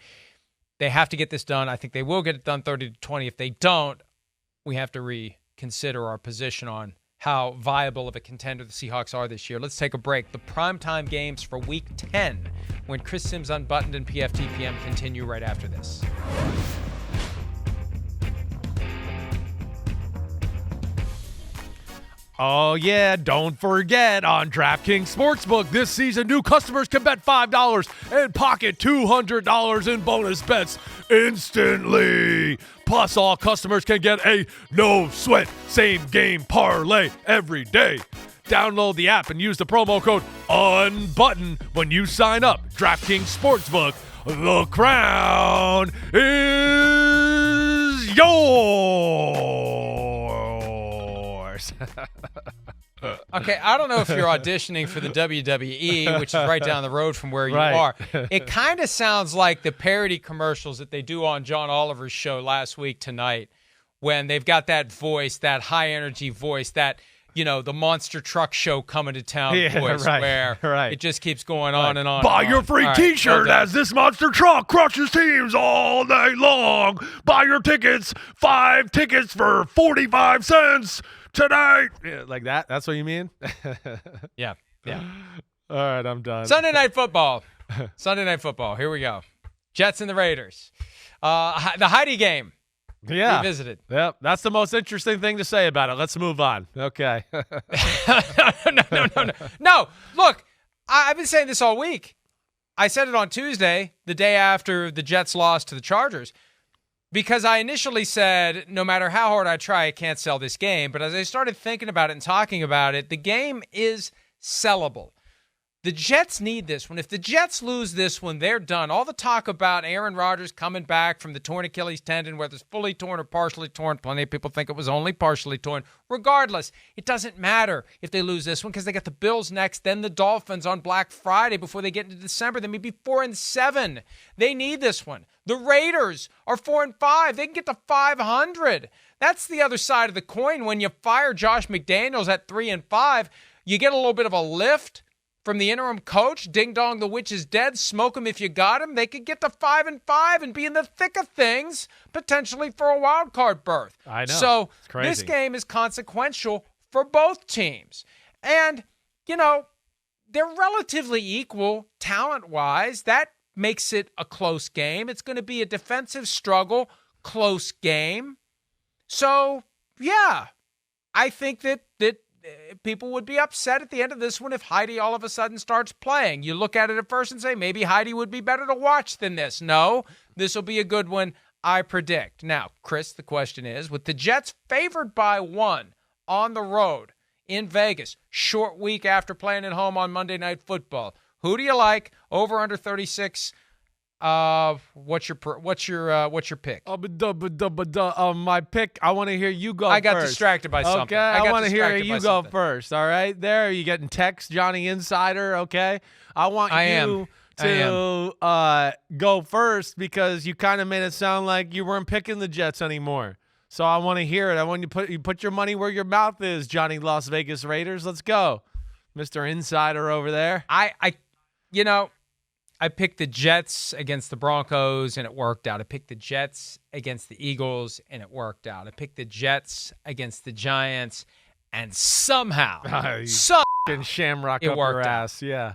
[SPEAKER 1] They have to get this done. I think they will get it done 30-20. If they don't, we have to reconsider our position on how viable of a contender the Seahawks are this year. Let's take a break. The primetime games for Week 10 when Chris Simms Unbuttoned and PFTPM continue right after this.
[SPEAKER 2] Oh, yeah, don't forget, on DraftKings Sportsbook this season, new customers can bet $5 and pocket $200 in bonus bets instantly. Plus, all customers can get a no-sweat same-game parlay every day. Download the app and use the promo code UNBUTTON when you sign up. DraftKings Sportsbook, the crown is yours.
[SPEAKER 1] Okay, I don't know if you're auditioning for the WWE, which is right down the road from where you are. It kind of sounds like the parody commercials that they do on John Oliver's show last week tonight, when they've got that voice, that high-energy voice, that, you know, the monster truck show coming to town voice, where it just keeps going on and on.
[SPEAKER 2] Buy your free T-shirt as this monster truck crushes teams all day long. Buy your tickets, 5 tickets for 45 cents. Tonight. Yeah, like that? That's what you mean?
[SPEAKER 1] Yeah. All
[SPEAKER 2] right, I'm done.
[SPEAKER 1] Sunday Night Football. Here we go. Jets and the Raiders. The Heidi game.
[SPEAKER 2] Yeah.
[SPEAKER 1] Revisited.
[SPEAKER 2] Yep. That's the most interesting thing to say about it. Let's move on. Okay.
[SPEAKER 1] No. Look, I've been saying this all week. I said it on Tuesday, the day after the Jets lost to the Chargers. Because I initially said, no matter how hard I try, I can't sell this game. But as I started thinking about it and talking about it, the game is sellable. The Jets need this one. If the Jets lose this one, they're done. All the talk about Aaron Rodgers coming back from the torn Achilles tendon, whether it's fully torn or partially torn, plenty of people think it was only partially torn. Regardless, it doesn't matter if they lose this one because they got the Bills next, then the Dolphins on Black Friday before they get into December. They may be 4-7. They need this one. The Raiders are 4-5. They can get to 500. That's the other side of the coin. When you fire Josh McDaniels at 3-5, you get a little bit of a lift from the interim coach. Ding dong, the witch is dead. Smoke him if you got him. They could get to 5-5 and be in the thick of things, potentially for a wild card berth.
[SPEAKER 2] I know.
[SPEAKER 1] So
[SPEAKER 2] it's crazy.
[SPEAKER 1] This game is consequential for both teams. And, you know, they're relatively equal talent-wise. That makes it a close game. It's going to be a defensive struggle, close game. So, yeah, I think that people would be upset at the end of this one if Heidi all of a sudden starts playing. You look at it at first and say, maybe Heidi would be better to watch than this. No, this will be a good one, I predict. Now, Chris, the question is, with the Jets favored by 1 on the road in Vegas, short week after playing at home on Monday Night Football, who do you like? Over under 36. What's your pick?
[SPEAKER 2] My pick. I want to hear you go.
[SPEAKER 1] I got
[SPEAKER 2] first. distracted
[SPEAKER 1] by something.
[SPEAKER 2] Okay, I want to hear you go first. All right, there you getting text, Johnny Insider. Okay, I want you to go first because you kind of made it sound like you weren't picking the Jets anymore. So I want to hear it. I want you put your money where your mouth is, Johnny Las Vegas Raiders. Let's go, Mr. Insider over there.
[SPEAKER 1] I picked the Jets against the Broncos, and it worked out. I picked the Jets against the Eagles, and it worked out. I picked the Jets against the Giants, and somehow
[SPEAKER 2] shamrock
[SPEAKER 1] it
[SPEAKER 2] up
[SPEAKER 1] worked
[SPEAKER 2] your
[SPEAKER 1] out.
[SPEAKER 2] ass. Yeah.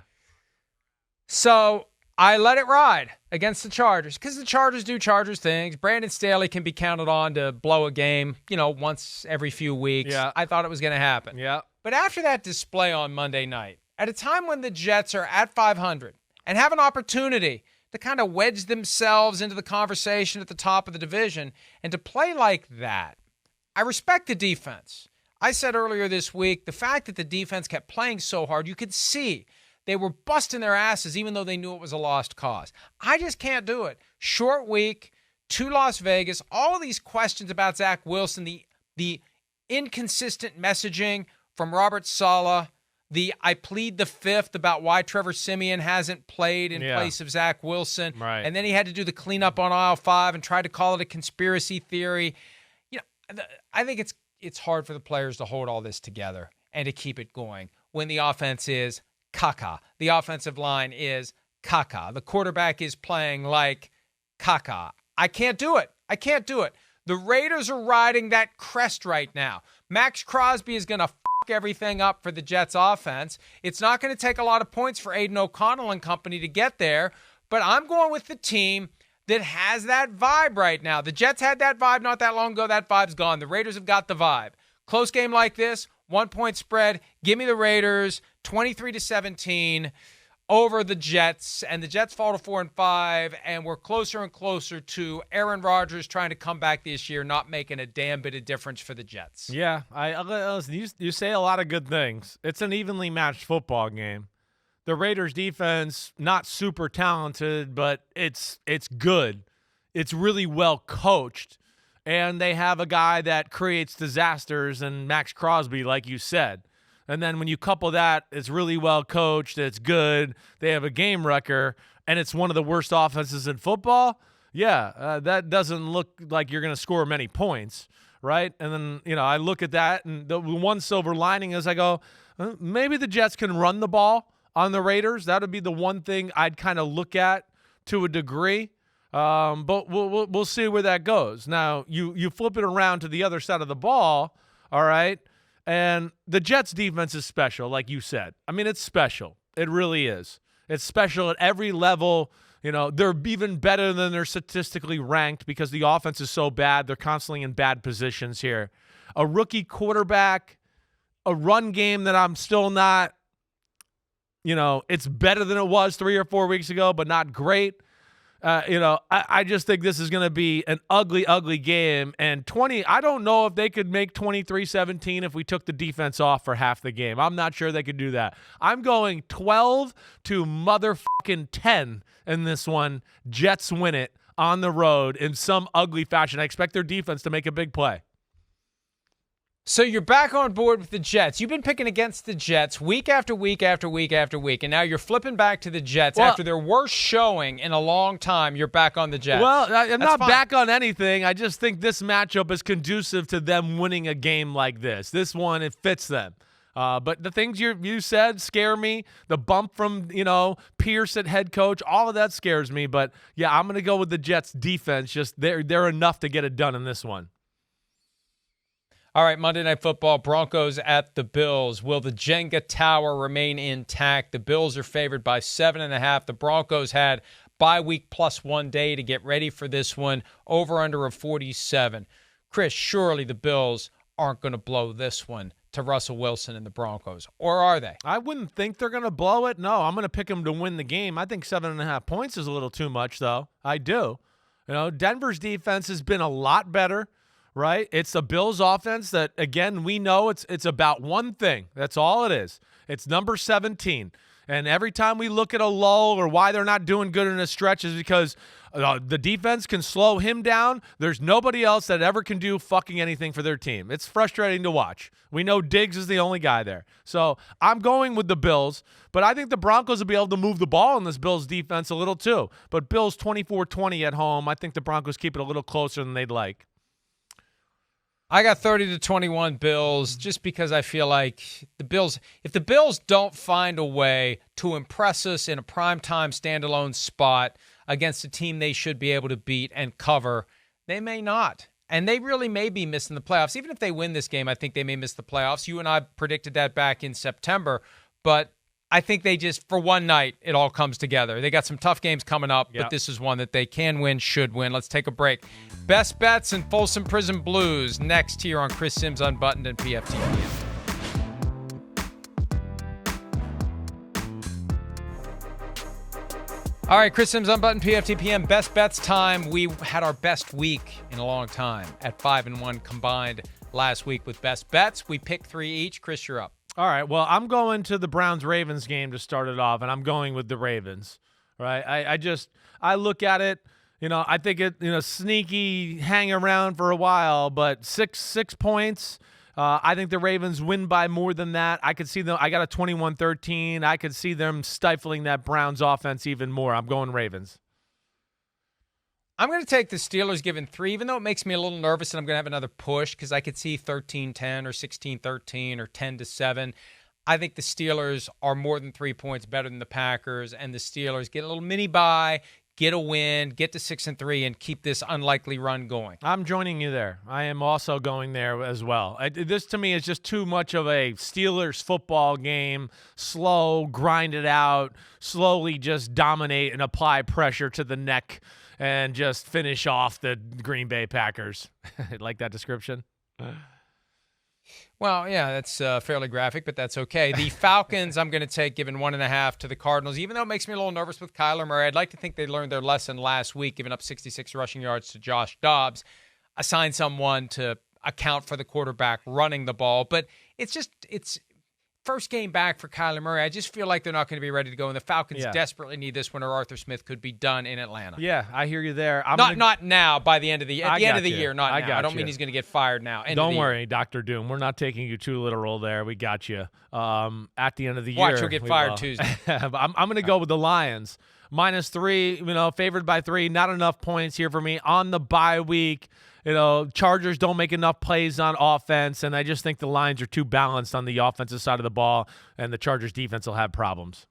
[SPEAKER 1] So I let it ride against the Chargers because the Chargers do Chargers things. Brandon Staley can be counted on to blow a game, once every few weeks.
[SPEAKER 2] Yeah.
[SPEAKER 1] I thought it was going to happen.
[SPEAKER 2] Yeah.
[SPEAKER 1] But after that display on Monday night, at a time when the Jets are at 500 and have an opportunity to kind of wedge themselves into the conversation at the top of the division, and to play like that, I respect the defense. I said earlier this week, the fact that the defense kept playing so hard, you could see they were busting their asses even though they knew it was a lost cause. I just can't do it. Short week to Las Vegas, all of these questions about Zach Wilson, the inconsistent messaging from Robert Saleh, I plead the fifth about why Trevor Siemian hasn't played in place of Zach Wilson.
[SPEAKER 2] Right.
[SPEAKER 1] And then he had to do the cleanup on aisle 5 and try to call it a conspiracy theory. I think it's hard for the players to hold all this together and to keep it going when the offense is caca. The offensive line is caca. The quarterback is playing like caca. I can't do it. The Raiders are riding that crest right now. Max Crosby is going to everything up for the Jets offense. It's not going to take a lot of points for Aiden O'Connell and company to get there, but I'm going with the team that has that vibe right now. The Jets had that vibe not that long ago. That vibe's gone. The Raiders have got the vibe. Close game like this, 1-point spread. Give me the Raiders, 23-17 over the Jets, and the Jets fall to 4-5, and we're closer and closer to Aaron Rodgers trying to come back this year, not making a damn bit of difference for the Jets.
[SPEAKER 2] Yeah, you say a lot of good things. It's an evenly matched football game. The Raiders defense, not super talented, but it's good. It's really well coached, and they have a guy that creates disasters in Max Crosby, like you said. And then when you couple that, it's really well coached, it's good, they have a game wrecker, and it's one of the worst offenses in football, that doesn't look like you're going to score many points, right? And then, I look at that, and the one silver lining is I go, maybe the Jets can run the ball on the Raiders. That would be the one thing I'd kind of look at to a degree. But we'll see where that goes. Now, you flip it around to the other side of the ball, all right? And the Jets defense is special, like you said. I mean, it's special. It really is. It's special at every level. They're even better than they're statistically ranked because the offense is so bad. They're constantly in bad positions here. A rookie quarterback, a run game that I'm still not, it's better than it was 3 or 4 weeks ago, but not great. I just think this is going to be an ugly, ugly game. And I don't know if they could make 23-17 if we took the defense off for half the game. I'm not sure they could do that. I'm going 12 to motherfucking 10 in this one. Jets win it on the road in some ugly fashion. I expect their defense to make a big play.
[SPEAKER 1] So you're back on board with the Jets. You've been picking against the Jets week after week after week after week, and now you're flipping back to the Jets after their worst showing in a long time. You're back on the Jets.
[SPEAKER 2] Well, I'm not back on anything. I just think this matchup is conducive to them winning a game like this. This one, it fits them. But the things you said scare me. The bump from, Pierce at head coach, all of that scares me. But, yeah, I'm going to go with the Jets defense. Just they're enough to get it done in this one.
[SPEAKER 1] All right, Monday Night Football, Broncos at the Bills. Will the Jenga tower remain intact? The Bills are favored by 7.5. The Broncos had bye week plus 1 day to get ready for this one. Over under of 47. Chris, surely the Bills aren't going to blow this one to Russell Wilson and the Broncos, or are they?
[SPEAKER 2] I wouldn't think they're going to blow it. No, I'm going to pick them to win the game. I think 7.5 points is a little too much, though. I do. Denver's defense has been a lot better. Right? It's the Bills offense that, again, we know it's about one thing. That's all it is. It's number 17. And every time we look at a lull or why they're not doing good in a stretch is because the defense can slow him down. There's nobody else that ever can do fucking anything for their team. It's frustrating to watch. We know Diggs is the only guy there. So I'm going with the Bills, but I think the Broncos will be able to move the ball in this Bills defense a little too. But Bills 24-20 at home. I think the Broncos keep it a little closer than they'd like.
[SPEAKER 1] I got 30-21 Bills just because I feel like the Bills, if the Bills don't find a way to impress us in a primetime standalone spot against a team they should be able to beat and cover, they may not. And they really may be missing the playoffs. Even if they win this game, I think they may miss the playoffs. You and I predicted that back in September. But I think they just, for one night, it all comes together. They got some tough games coming up, but this is one that they can win, should win. Let's take a break. Best bets and Folsom Prison Blues next here on Chris Simms Unbuttoned and PFTPM. All right, Chris Simms Unbuttoned, PFTPM, best bets time. We had our best week in a long time at 5-1 combined last week with best bets. We picked 3 each. Chris, you're up.
[SPEAKER 2] All right, well, I'm going to the Browns-Ravens game to start it off, and I'm going with the Ravens, right? I look at it, I think it, sneaky, hang around for a while, but six points. I think the Ravens win by more than that. I could see them. I got a 21-13. I could see them stifling that Browns offense even more. I'm going Ravens.
[SPEAKER 1] I'm going to take the Steelers given 3, even though it makes me a little nervous and I'm going to have another push because I could see 13-10 or 16-13 or 10-7. I think the Steelers are more than 3 points better than the Packers, and the Steelers get a little mini bye, get a win, get to 6-3, and keep this unlikely run going.
[SPEAKER 2] I'm joining you there. I am also going there as well. This, to me, is just too much of a Steelers football game. Slow, grind it out, slowly just dominate and apply pressure to the neck and just finish off the Green Bay Packers. Like that description?
[SPEAKER 1] Well, yeah, that's fairly graphic, but that's okay. The Falcons, I'm going to take given 1.5 to the Cardinals, even though it makes me a little nervous with Kyler Murray. I'd like to think they learned their lesson last week, giving up 66 rushing yards to Josh Dobbs. Assign someone to account for the quarterback running the ball, but it's first game back for Kyler Murray. I just feel like they're not going to be ready to go, and the Falcons desperately need this one, or Arthur Smith could be done in Atlanta.
[SPEAKER 2] Yeah, I hear you there.
[SPEAKER 1] Not now, by the end of the year. At the end of the year, not now. I don't mean he's going to get fired now.
[SPEAKER 2] Don't worry, Dr. Doom. We're not taking you too literal there. We got you. At the end of the year.
[SPEAKER 1] Watch, you'll get fired Tuesday.
[SPEAKER 2] I'm going to go with the Lions. -3, favored by 3. Not enough points here for me. On the bye week, Chargers don't make enough plays on offense, and I just think the Lions are too balanced on the offensive side of the ball, and the Chargers defense will have problems.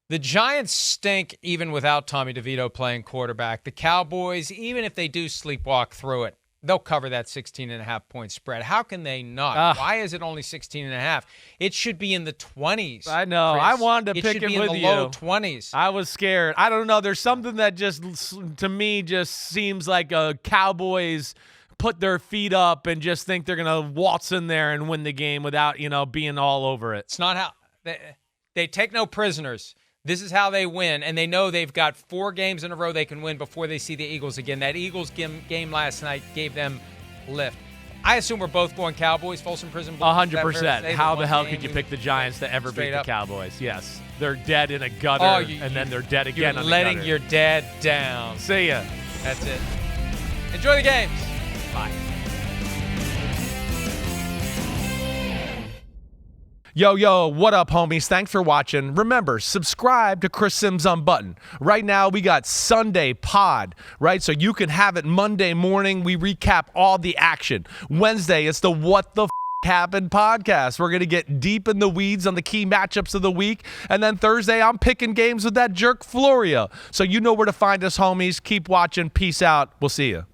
[SPEAKER 1] The Giants stink even without Tommy DeVito playing quarterback. The Cowboys, even if they do sleepwalk through it, they'll cover that 16.5-point spread. How can they not? Why is it only 16.5? It should be in the 20s.
[SPEAKER 2] I know.
[SPEAKER 1] Chris.
[SPEAKER 2] I wanted to pick it with you.
[SPEAKER 1] It should be in the low 20s.
[SPEAKER 2] I was scared. I don't know. There's something that just, to me, just seems like Cowboys put their feet up and just think they're going to waltz in there and win the game without, being all over it.
[SPEAKER 1] It's not how they take no prisoners. This is how they win, and they know they've got 4 games in a row they can win before they see the Eagles again. That Eagles game last night gave them lift. I assume we're both going Cowboys, Folsom Prison Blues.
[SPEAKER 2] 100%. How the hell could you pick the Giants to ever beat the Cowboys? Yes. They're dead in a gutter, and then they're dead again on the gutter.
[SPEAKER 1] You're letting your dad down.
[SPEAKER 2] See ya.
[SPEAKER 1] That's it. Enjoy the games. Bye.
[SPEAKER 2] Yo, what up, homies? Thanks for watching. Remember, subscribe to Chris Simms Unbuttoned. Right now, we got Sunday pod, right? So you can have it Monday morning. We recap all the action. Wednesday, it's the What the Happened podcast. We're going to get deep in the weeds on the key matchups of the week. And then Thursday, I'm picking games with that jerk Florio. So you know where to find us, homies. Keep watching. Peace out. We'll see you.